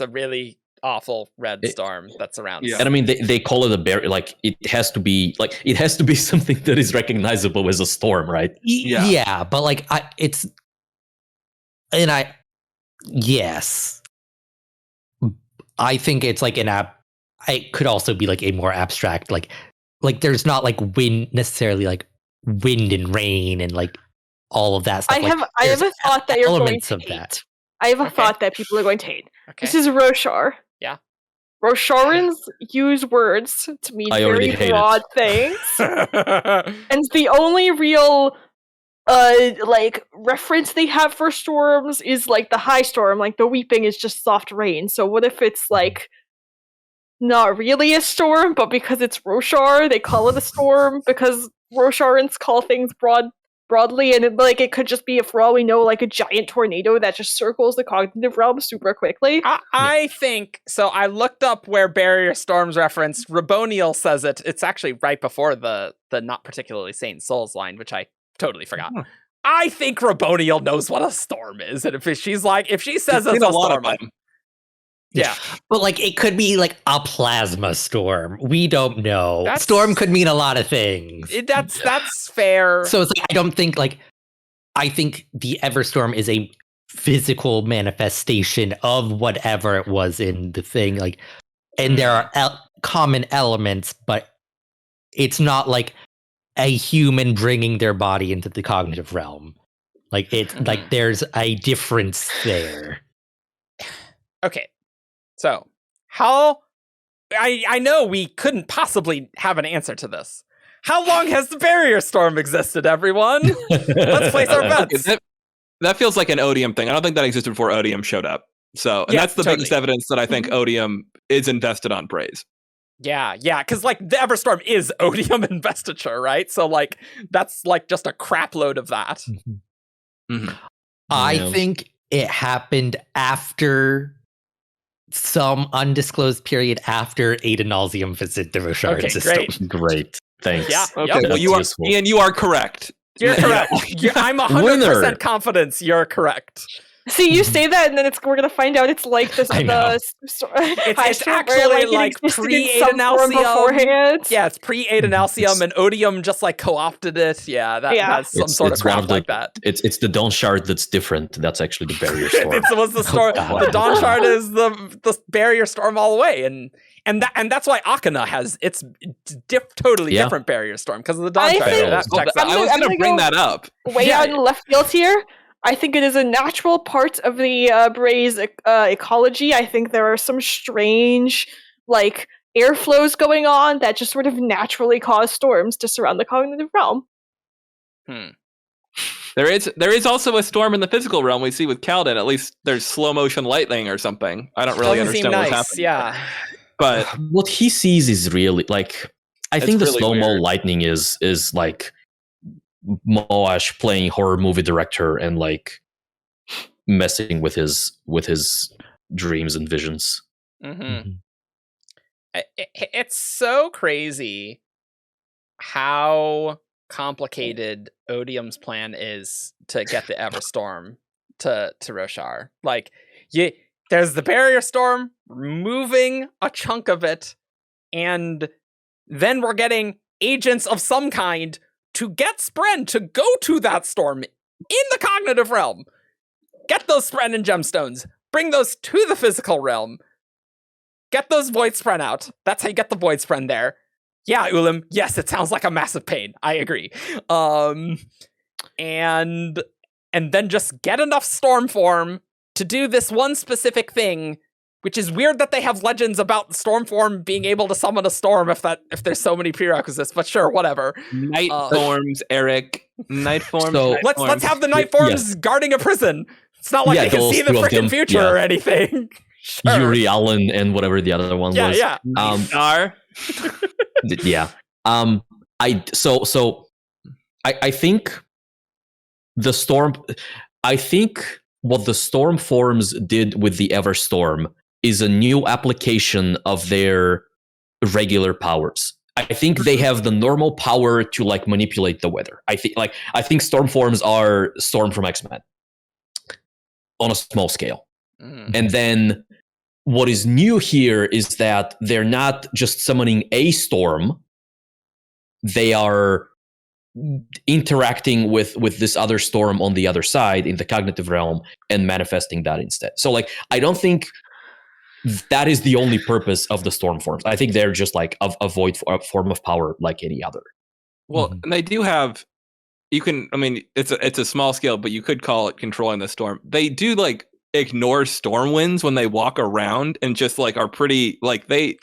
a really awful red storm that's around. Yeah. And I mean, they call it a barrier. It has to be something that is recognizable as a storm, right? Yeah, but yes. I think it's it could also be a more abstract, there's not wind and rain and all of that stuff. I have a thought that you're going elements to of hate. that. I have a thought that people are going to hate. Okay. This is Roshar. Yeah. Rosharans use words to mean I already very hate broad things. And the only real reference they have for storms is the high storm, the weeping is just soft rain. So what if it's not really a storm, but because it's Roshar, they call it a storm because Rosharans call things broadly, and it could just be, for all we know, a giant tornado that just circles the cognitive realm super quickly. I think so. I looked up where barrier storms referenced. Raboniel says it. It's actually right before the not particularly sane souls line, which I totally forgot. I think Raboniel knows what a storm is, and if she says it's a storm, yeah. But it could be a plasma storm. We don't know. Storm could mean a lot of things. That's fair. So it's I don't think I think the Everstorm is a physical manifestation of whatever it was in the thing. And there are common elements, but it's not a human bringing their body into the cognitive realm. It's there's a difference there. Okay. So, how I know we couldn't possibly have an answer to this. How long has the barrier storm existed, everyone? Let's place our bets. That feels like an Odium thing. I don't think that existed before Odium showed up. So, and that's the biggest evidence that I think Odium is invested on Braize. Yeah, because the Everstorm is Odium investiture, right? So that's just a crap load of that. I think it happened after some undisclosed period after Ada Nauseam visited the Rosharan system. Great. Thanks. Yeah. Okay. Well, Ian, you are correct. You're correct. I'm 100% confident you're correct. See, you say that, and then we're gonna find out it's this. It's actually pre-Ada Nauseam beforehand. Yeah, it's pre-Ada Nauseam, and Odium just co-opted it. Yeah, that's some sort of crap like that. It's the Dawn Shard that's different. That's actually the barrier storm. It was the storm. The Dawn Shard is the barrier storm all the way, and that's why Akana has its totally different barrier storm because of the Dawn Shard. I was gonna bring that up. Way out in left field here. I think it is a natural part of the Braize ecology. I think there are some strange, airflows going on that just sort of naturally cause storms to surround the cognitive realm. There is also a storm in the physical realm we see with Kaladin. At least there's slow motion lightning or something. I don't really understand what's happening. Yeah. But what he sees is really like, I think the really slow-mo weird. lightning is like Moash playing horror movie director and like messing with his dreams and visions. Mm-hmm. It's so crazy how complicated Odium's plan is to get the Everstorm to Roshar. Like, there's the barrier storm, removing a chunk of it, and then we're getting agents of some kind to get Spren to go to that storm in the cognitive realm. Get those Spren and gemstones. Bring those to the physical realm. Get those Void Spren out. That's how you get the Void Spren there. Yeah, Ulim. Yes, it sounds like a massive pain. I agree. And then just get enough storm form to do this one specific thing, which is weird that they have legends about storm form being able to summon a storm if there's so many prerequisites, but sure, whatever. Night forms, Eric. Night forms. So- Let's have the night forms guarding a prison. It's not like they can those see the two of freaking them, future or anything. Sure. Yuri Allen and whatever the other one was. Yeah. Are Yeah. I think the storm. I think what the storm forms did with the Everstorm is a new application of their regular powers. I think they have the normal power to like manipulate the weather. I think storm forms are Storm from X-Men on a small scale. And then what is new here is that they're not just summoning a storm. They are interacting with this other storm on the other side in the cognitive realm and manifesting that instead. So like, I don't think that is the only purpose of the storm forms. I think they're just like a void form of power like any other. well, and they do have. You can. I mean, it's a small scale, but you could call it controlling the storm. They do like ignore storm winds when they walk around and just like are pretty like they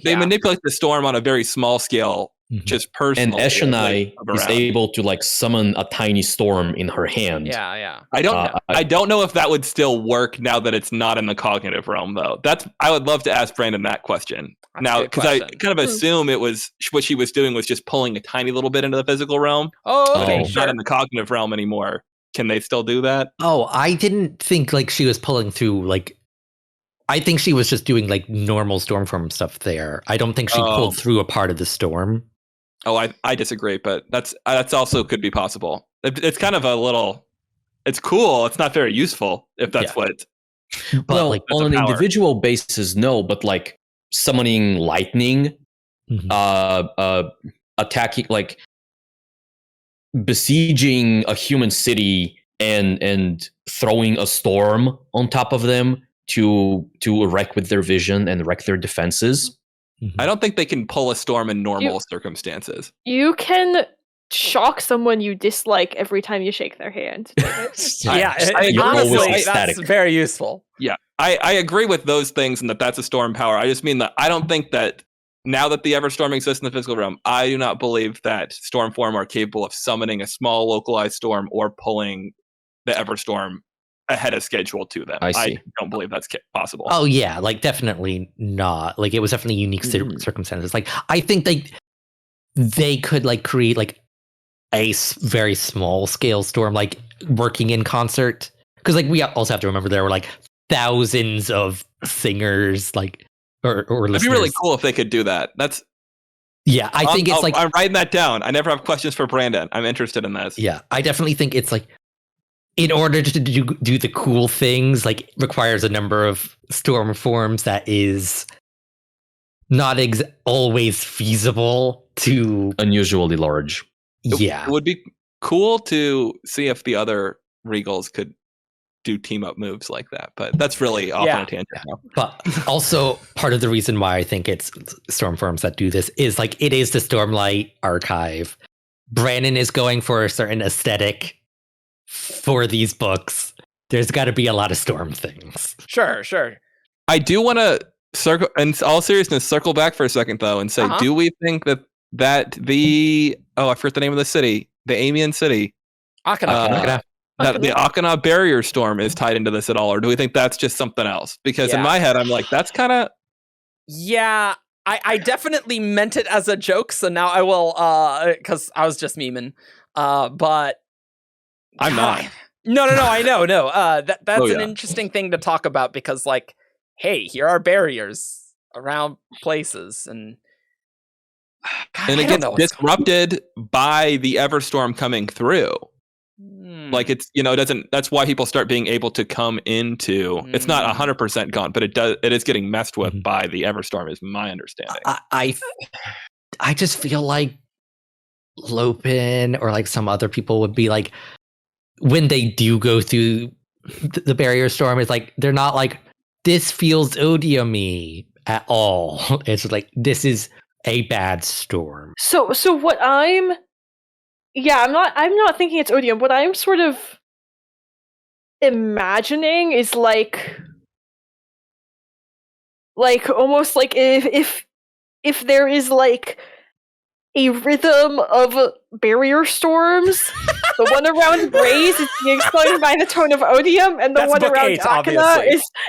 manipulate the storm on a very small scale, just personal. And Eshonai is able to like summon a tiny storm in her hand. Yeah. I don't know if that would still work now that it's not in the cognitive realm though. I would love to ask Brandon that question. That's Now, a good because I question. kind of assume it was what she was doing was just pulling a tiny little bit into the physical realm. Oh, okay, It's sure. not in the cognitive realm anymore. Can they still do that? Oh, I didn't think like she was pulling through like. I think she was just doing like normal stormform stuff there. I don't think she pulled through a part of the storm. Oh, I disagree, but that's also could be possible. It's kind of a little. It's cool. It's not very useful if that's what. But Well, like on an individual basis, no. But like summoning lightning, attacking, like besieging a human city and throwing a storm on top of them to wreck with their vision and wreck their defenses. I don't think they can pull a storm in normal circumstances. You can shock someone you dislike every time you shake their hand. Yeah, I agree. honestly, Always that's ecstatic. very useful. Yeah, I agree with those things and that's a storm power. I just mean that I don't think that now that the Everstorm exists in the physical realm, I do not believe that storm form are capable of summoning a small localized storm or pulling the Everstorm ahead of schedule to them. I see. I don't believe that's possible. Oh yeah, like definitely not. Like it was definitely unique circumstances. Like I think they could like create like a very small scale storm, like working in concert. Because like we also have to remember there were like thousands of singers, like or It'd listeners. be really cool if they could do that. That's Yeah, I think it's like I'm writing that down. I never have questions for Brandon. I'm interested in this. Yeah, I definitely think it's like in order to do the cool things, like requires a number of storm forms that is not always feasible to Unusually large. Yeah. It would be cool to see if the other Regals could do team up moves like that, but that's really off on a tangent now. But also part of the reason why I think it's storm forms that do this is like it is the Stormlight archive. Brandon is going for a certain aesthetic for these books. There's got to be a lot of storm things. Sure. I do want to circle, in all seriousness, circle back for a second though and say, do we think that the I forget the name of the city, the Amian city, Akana. that the Akana barrier storm is tied into this at all, or do we think that's just something else? Because in my head, I'm like, that's kind of Yeah, I definitely meant it as a joke, so now I will, because I was just memeing. But I'm not. No, I know, no. That's an yeah. interesting thing to talk about because, like, hey, here are barriers around places, and it gets disrupted by the Everstorm coming through. Like it's, it doesn't. That's why people start being able to come into. It's not 100% gone, but it is getting messed with by the Everstorm, is my understanding. I just feel like Lopin or like some other people would be like, when they do go through the barrier storm, it's like they're not like, this feels odium-y at all. It's like, this is a bad storm. So what I'm not thinking it's odium. What I'm sort of imagining is like almost like if there is like a rhythm of barrier storms, the one around Braize is being sung by the tone of odium, and the one around Akana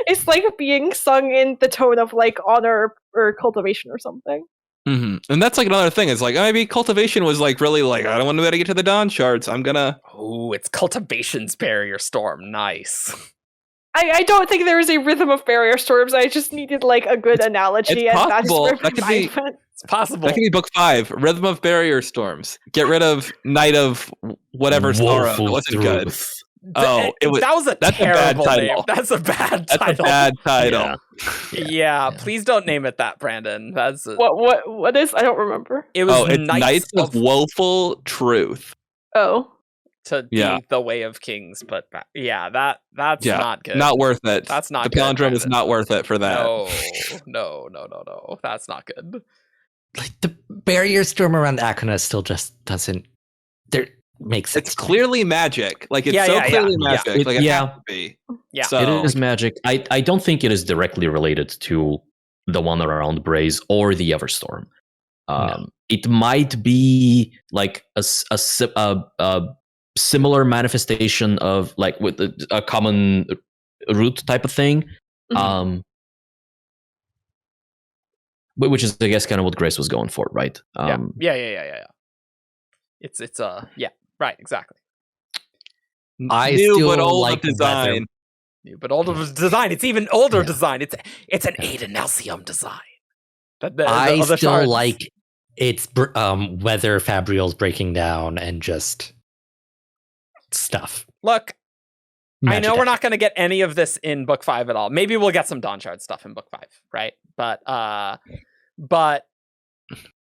is like being sung in the tone of like honor or cultivation or something. Mm-hmm. And that's like another thing. It's like maybe cultivation was like really like, I don't want to get to the Dawn Shards. I'm gonna. Oh, it's cultivation's barrier storm. Nice. I don't think there is a rhythm of barrier storms. I just needed like a good analogy, it's and possible. that is That could be. It's possible. That could be book 5, Rhythm of Barrier Storms. Get rid of Night of whatever sorrow. It wasn't good. That was a terrible name. That's a bad title. That's a bad title. Yeah, please don't name it that, Brandon. That's what is? I don't remember. It was it's Knights of Woeful Truth. Oh. To be the Way of Kings, but that's not good. Not worth it. That's not the good. palindrome is not worth it for that. No. That's not good. Like the barrier storm around Akana still just doesn't make sense. It's clearly magic. Like it's clearly magic. Like it has to be. Yeah. So, it is magic. I don't think it is directly related to the one around Braize or the Everstorm. No. It might be like a similar manifestation of like with a common root type of thing. Mm-hmm. Which is, I guess, kind of what Grace was going for, right? Yeah. It's right, exactly. New but old design. New but old design. It's even older design. It's an Aidenelsium design. I still like it's weather fabrials breaking down and just stuff. Look, Magic. I know we're not going to get any of this in book 5 at all. Maybe we'll get some Dawn Shard stuff in book 5, right? But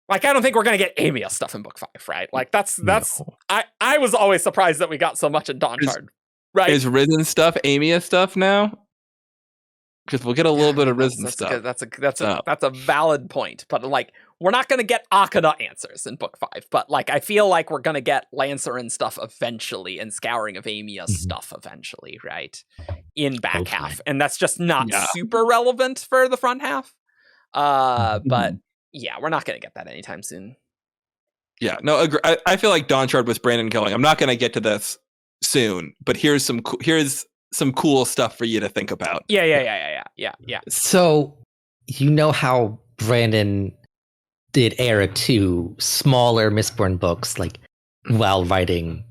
like I don't think we're going to get Amia stuff in book 5, right? Like that's I was always surprised that we got so much in Dawn Shard. Right? Is Risen stuff Amia stuff now? Because we'll get a little bit of Risen stuff. That's a valid point. But like we're not going to get Akana answers in book 5, but like I feel like we're going to get Lancerin stuff eventually and Scouring of Amia stuff eventually, right? In back half. And that's just not super relevant for the front half. But yeah, we're not going to get that anytime soon. Yeah, no, I feel like Dawn Shard was Brandon going, I'm not going to get to this soon, but here's some cool stuff for you to think about. Yeah. So, you know how Brandon did Era 2 smaller Mistborn books, like while writing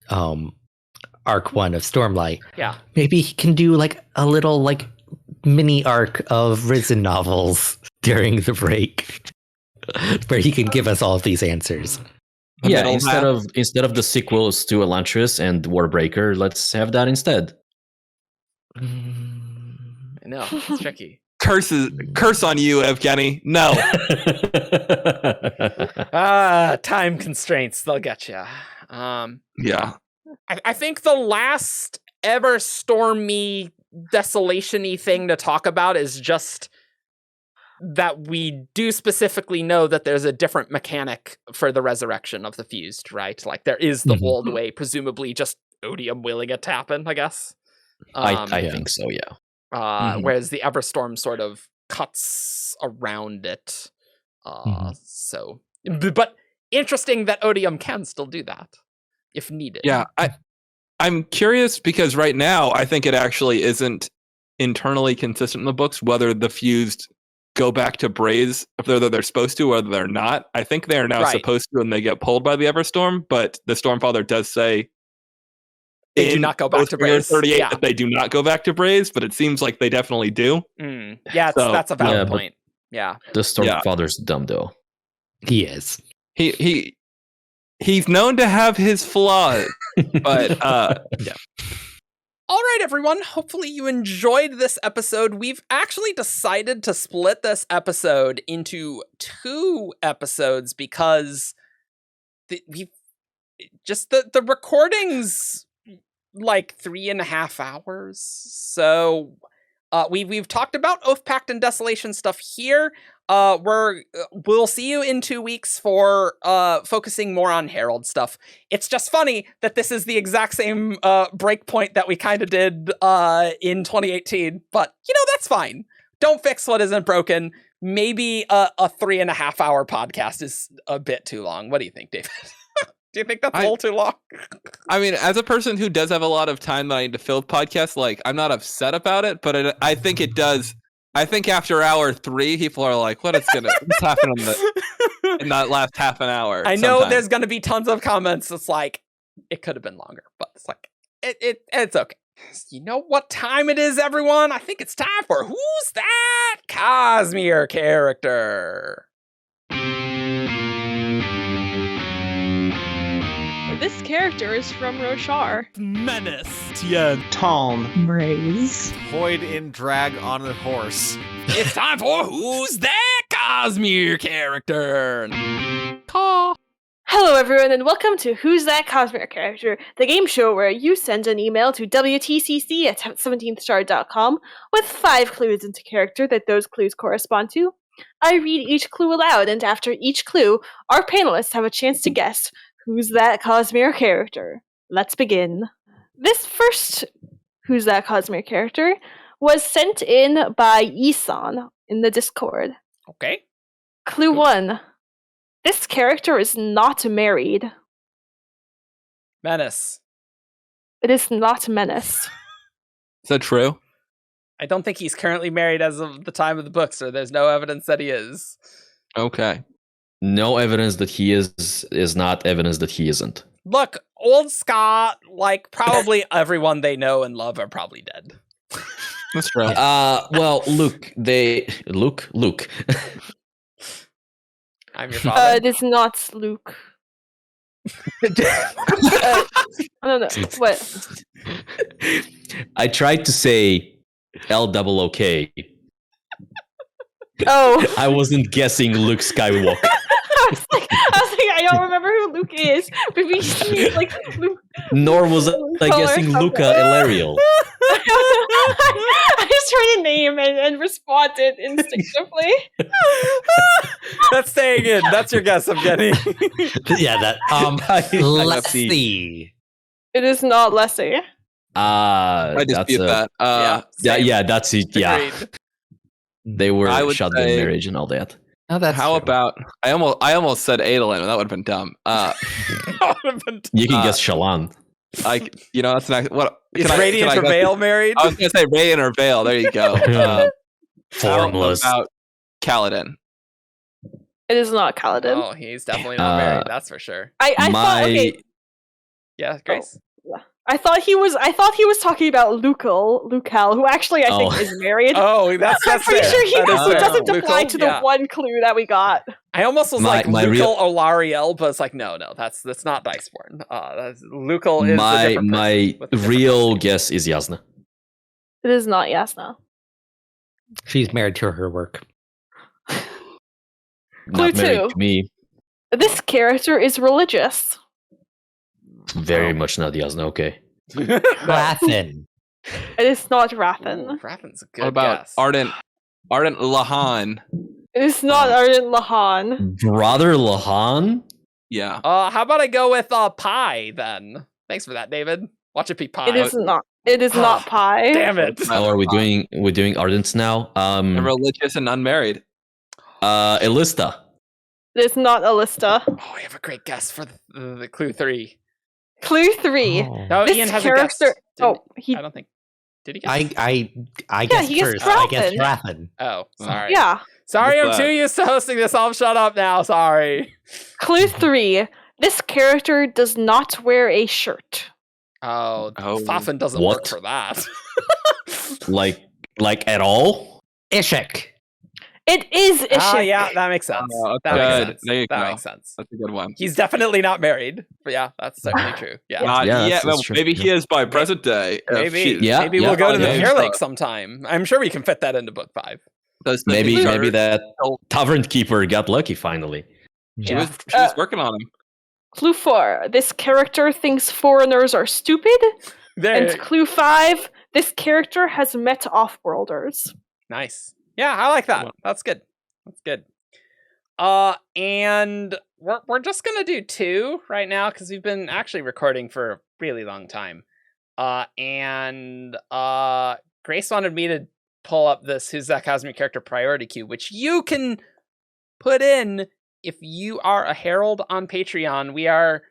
Arc 1 of Stormlight. Yeah. Maybe he can do like a little like mini arc of Risen novels during the break where he can give us all of these answers. Yeah, instead of the sequels to Elantris and Warbreaker, let's have that instead. I know, it's tricky. Curse on you, Evgeni. No. Time constraints, they'll get you. Yeah. I think the last ever stormy desolation-y thing to talk about is just that we do specifically know that there's a different mechanic for the resurrection of the fused, right? Like there is the old way, presumably just odium willing it to happen, I guess. I think so, yeah. Whereas the Everstorm sort of cuts around it. So, but interesting that odium can still do that if needed. Yeah, I'm curious because right now I think it actually isn't internally consistent in the books whether the fused go back to Braize, whether they're supposed to or whether they're not. I think they are now supposed to, and they get pulled by the Everstorm. But the Stormfather does say they do not go back to Braize. 38 that they do not go back to Braize, but it seems like they definitely do. Yeah, that's a valid point. Yeah, the Stormfather's dumb though. He is. He's known to have his flaws, but yeah. All right, everyone. Hopefully you enjoyed this episode. We've actually decided to split this episode into 2 episodes because the recording's like 3.5 hours. So we've talked about Oathpact and Desolation stuff here. We'll see you in 2 weeks for focusing more on Herald stuff. It's just funny that this is the exact same breakpoint that we kind of did in 2018, but that's fine. Don't fix what isn't broken. Maybe a 3.5 hour podcast is a bit too long. What do you think, David? Do you think that's a little too long? I mean, as a person who does have a lot of time that I need to fill with podcasts, like, I'm not upset about it, but I think it does. I think after hour 3, people are like, what's happening in that last half an hour? I know there's going to be tons of comments. It's like, it could have been longer, but it's like, it's okay. You know what time it is, everyone? I think it's time for Who's That Cosmere Character? This character is from Roshar. Menace, Tien, Tom, Braize, Void in drag on a horse. It's time for Who's That Cosmere Character? Caw. Hello, everyone, and welcome to Who's That Cosmere Character, the game show where you send an email to wtcc at 17thshard.com with 5 clues into character that those clues correspond to. I read each clue aloud, and after each clue, our panelists have a chance to guess Who's That Cosmere Character. Let's begin. This first Who's That Cosmere Character was sent in by Isan in the Discord. Okay. Clue 1. This character is not married. Menace. It is not Menace. Is that true? I don't think he's currently married as of the time of the book, so there's no evidence that he is. Okay. No evidence that he is not evidence that he isn't. Look, old Scott, like, probably everyone they know and love are probably dead. That's true. Well, Luke. I'm your father. It is not Luke. No. What? I tried to say LOOK. Oh. I wasn't guessing Luke Skywalker. I was like, I don't remember who Luke is. But we see, like, Luke. Nor was I guessing Luca Ilariel. I just heard a name and responded instinctively. That's staying in. That's your guess, Evgeni. Yeah, that. Let's see. It is not Leslie. I dispute that. Yeah, that's it. Yeah. Agreed. They were shut in say- marriage and all that. Oh, that's How true. about I almost said Adolin, and that would have been dumb. You can guess Shallan. That's not what. Is Radiant or Vale married? I was gonna say Radiant or Vale. There you go. Formless. How about Kaladin? It is not Kaladin. Oh, he's definitely not married. That's for sure. I thought, okay. Yeah, Grace. I thought he was talking about Lucal, who actually I think is married. Oh, that's I'm pretty fair. sure he That is doesn't fair. apply Lucal, to the yeah. one clue that we got. I almost was like my Lucal Olariel, but it's like no, that's not Diceborn. Lucal is a different my with a different real person. guess is Yasna. It is not Yasna. She's married to her work. Clue Not married 2. to me. This character is religious. Very much not Yasna. Okay. Rathen. It is not Rathan. Ooh, Rathan's a good What about guess. Ardent Lahan? It is not Argent Lahan. Brother Lahan? Yeah. How about I go with Pi then? Thanks for that, David. Watch it be Pi. It is not. It is not Pi. Damn it. Oh, are we doing Ardents now? And religious and unmarried. Elista. It is not Alista. Oh, we have a great guess for the clue 3. Clue 3. Oh. No, This Ian has a character. guess. Oh, he. I don't think. Did he guess? I Yeah, guess he gets first. I guess Rathen. Rathen. Oh, sorry. Yeah. Sorry, I'm What's too that? used to hosting this. I'll shut up now. Sorry. Clue 3. This character does not wear a shirt. Oh, Fafin doesn't what? work for that. Like at all? Ishik. It is Ishik. Ah, yeah, that makes sense. Oh, That makes good. sense. There you That go. makes sense. That's a good one. He's definitely not married. But yeah, that's certainly true. Yeah. Not Yeah, yet. that's Well, true. maybe he is by present day. if Maybe, she- Yeah, maybe yeah. we'll go to the Yeah. Fair Lake sometime. I'm sure we can fit that into book 5. Does the Maybe shirt- that tavern keeper got lucky finally. She was working on him. Clue 4. This character thinks foreigners are stupid. There. And clue 5. This character has met Offworlders. Nice. Yeah, I like that. That's good. That's good. And we're just gonna do 2 right now because we've been actually recording for a really long time. And Grace wanted me to pull up this Who's That Cosmere character priority queue, which you can put in if you are a Herald on Patreon. We are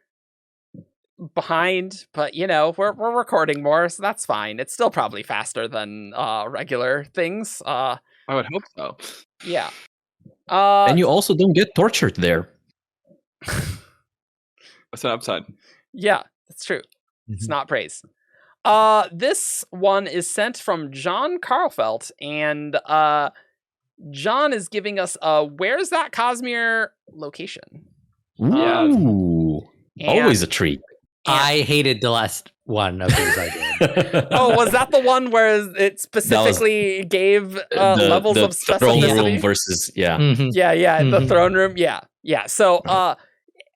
behind, but we're recording more, so that's fine. It's still probably faster than regular things. I would hope so. Yeah. And you also don't get tortured there. What's an upside? Yeah, that's true. It's Mhm. not praise. This one is sent from John Carlfelt, and John is giving us where's that Cosmere location? Yeah. Ooh, And- always a treat. I hated the last one of these I did. Oh, was that the one where it specifically gave levels of throne room specificity? versus yeah. Mhm. Yeah, the Mhm. throne room. Yeah. So,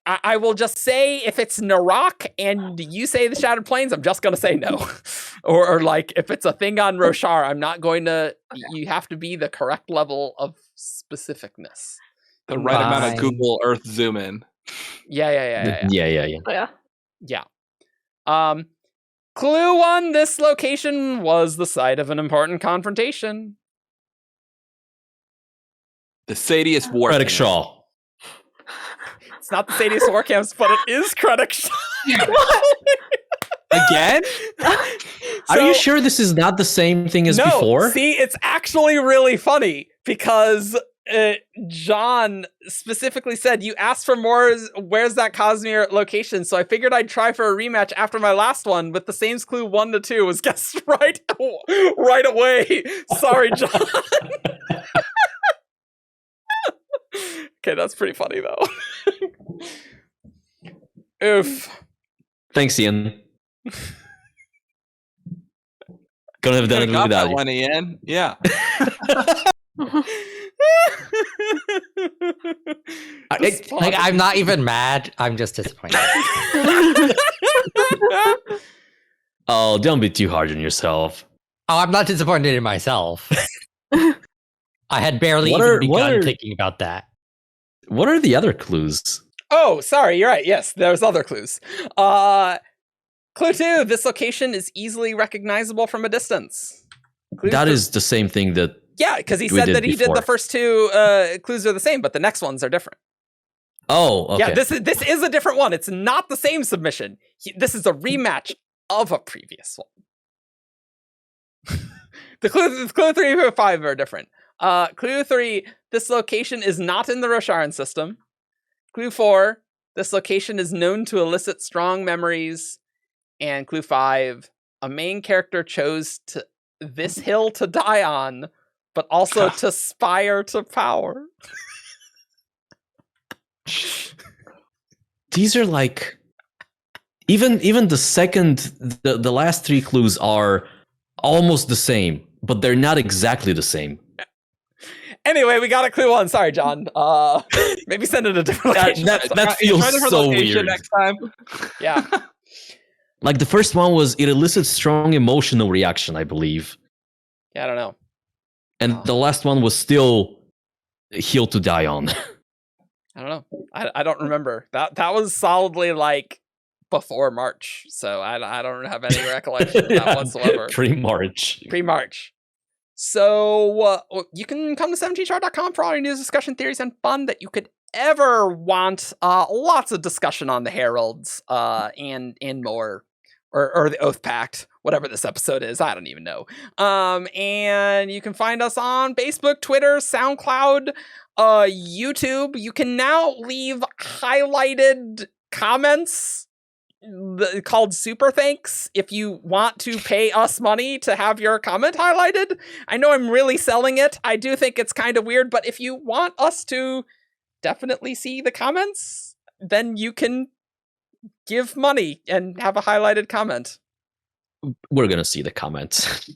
I will just say if it's Narak and you say the Shattered Plains, I'm just gonna say no. or like if it's a thing on Roshar, I'm not going to. You have to be the correct level of specificness. The right amount of Fine. Google Earth zoom in. Yeah. Yeah. Yeah. Clue 1, this location was the site of an important confrontation. The Sadius War. Reddick Camp. Shaw. It's not the Sadius War Camps, but it is Krennic. Again? Are you sure this is not the same thing as no, before? See, it's actually really funny because John specifically said, you asked for more, where's that Cosmere location? So I figured I'd try for a rematch after my last one, but the same clue 1 to 2 was guessed right away. Sorry, John. Okay, that's pretty funny though. Oof. Thanks, Ian. Couldn't have done it Got without that you. one, Ian. Yeah. I'm not even mad. I'm just disappointed. Oh, don't be too hard on yourself. Oh, I'm not disappointed in myself. I had barely What even are- what begun are- thinking about that. What are the other clues? Oh, sorry, you're right. Yes, there's other clues. Clue 2, this location is easily recognizable from a distance. Clue That 3 is the same thing that yeah, because he we said did that he did before. the first 2 clues are the same, but the next ones are different. Oh, okay. Yeah, this is a different one. It's not the same submission. This is a rematch of a previous one. the clue 3 and 5 are different. Clue 3, this location is not in the Rosharan system. Clue 4, this location is known to elicit strong memories. And clue 5, a main character chose this hill to die on, but also to aspire to power. These are like even the last 3 clues are almost the same, but they're not exactly the same. Anyway, we got a clue 1. Sorry, John. Maybe send it a different location. That feels Try different so location weird. next time. Yeah. Like the first one was it elicits strong emotional reaction, I believe. Yeah, I don't know. And the last one was still hill to die on. I don't know. I don't remember. That was solidly like before March. So I don't have any recollection of that Yeah, whatsoever. Pre-March. Pre-March. So you can come to 17shard.com for all your news, discussion, theories, and fun that you could ever want. Lots of discussion on the Heralds and more. or the Oathpact, whatever this episode is. I don't even know. And you can find us on Facebook, Twitter, SoundCloud, YouTube. You can now leave highlighted comments called super thanks if you want to pay us money to have your comment highlighted. I know I'm really selling it. I do think it's kind of weird, but if you want us to definitely see the comments, then you can give money and have a highlighted comment. We're gonna see the comments.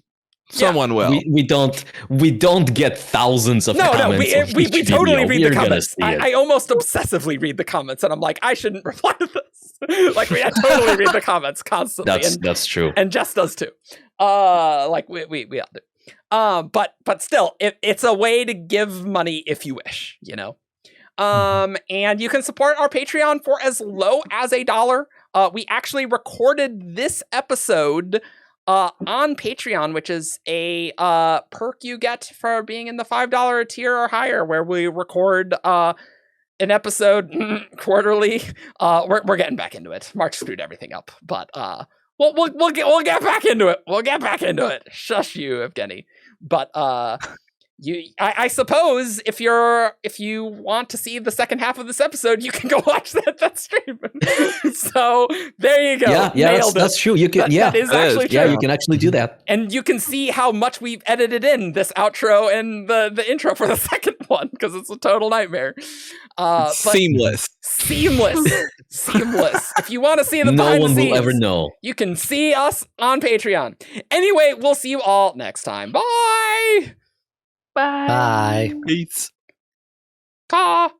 Someone will. We don't get thousands of comments. No, we totally read the comments. I I almost obsessively read the comments, and I'm like, I shouldn't reply to this. Like, I totally read the comments constantly. That's true. And Jess does too. Like we all do. But still, it's a way to give money if you wish, you know. And you can support our Patreon for as low as $1. We actually recorded this episode on Patreon, which is a perk you get for being in the $5 tier or higher, where we record an episode quarterly. We're getting back into it. March screwed everything up, but we'll get back into it. We'll get back into it. Shush you, Evgeni. But I suppose if you want to see the second half of this episode, you can go watch that stream. So there you go. Yeah, that's true. You can. That is actually true. Yeah, you can actually do that. And you can see how much we've edited in this outro and the intro for the second one, because it's a total nightmare. Seamless. If you want to see the no behind one the scenes, will ever know. You can see us on Patreon. Anyway, we'll see you all next time. Bye. Bye. Bye. Peace. Caw.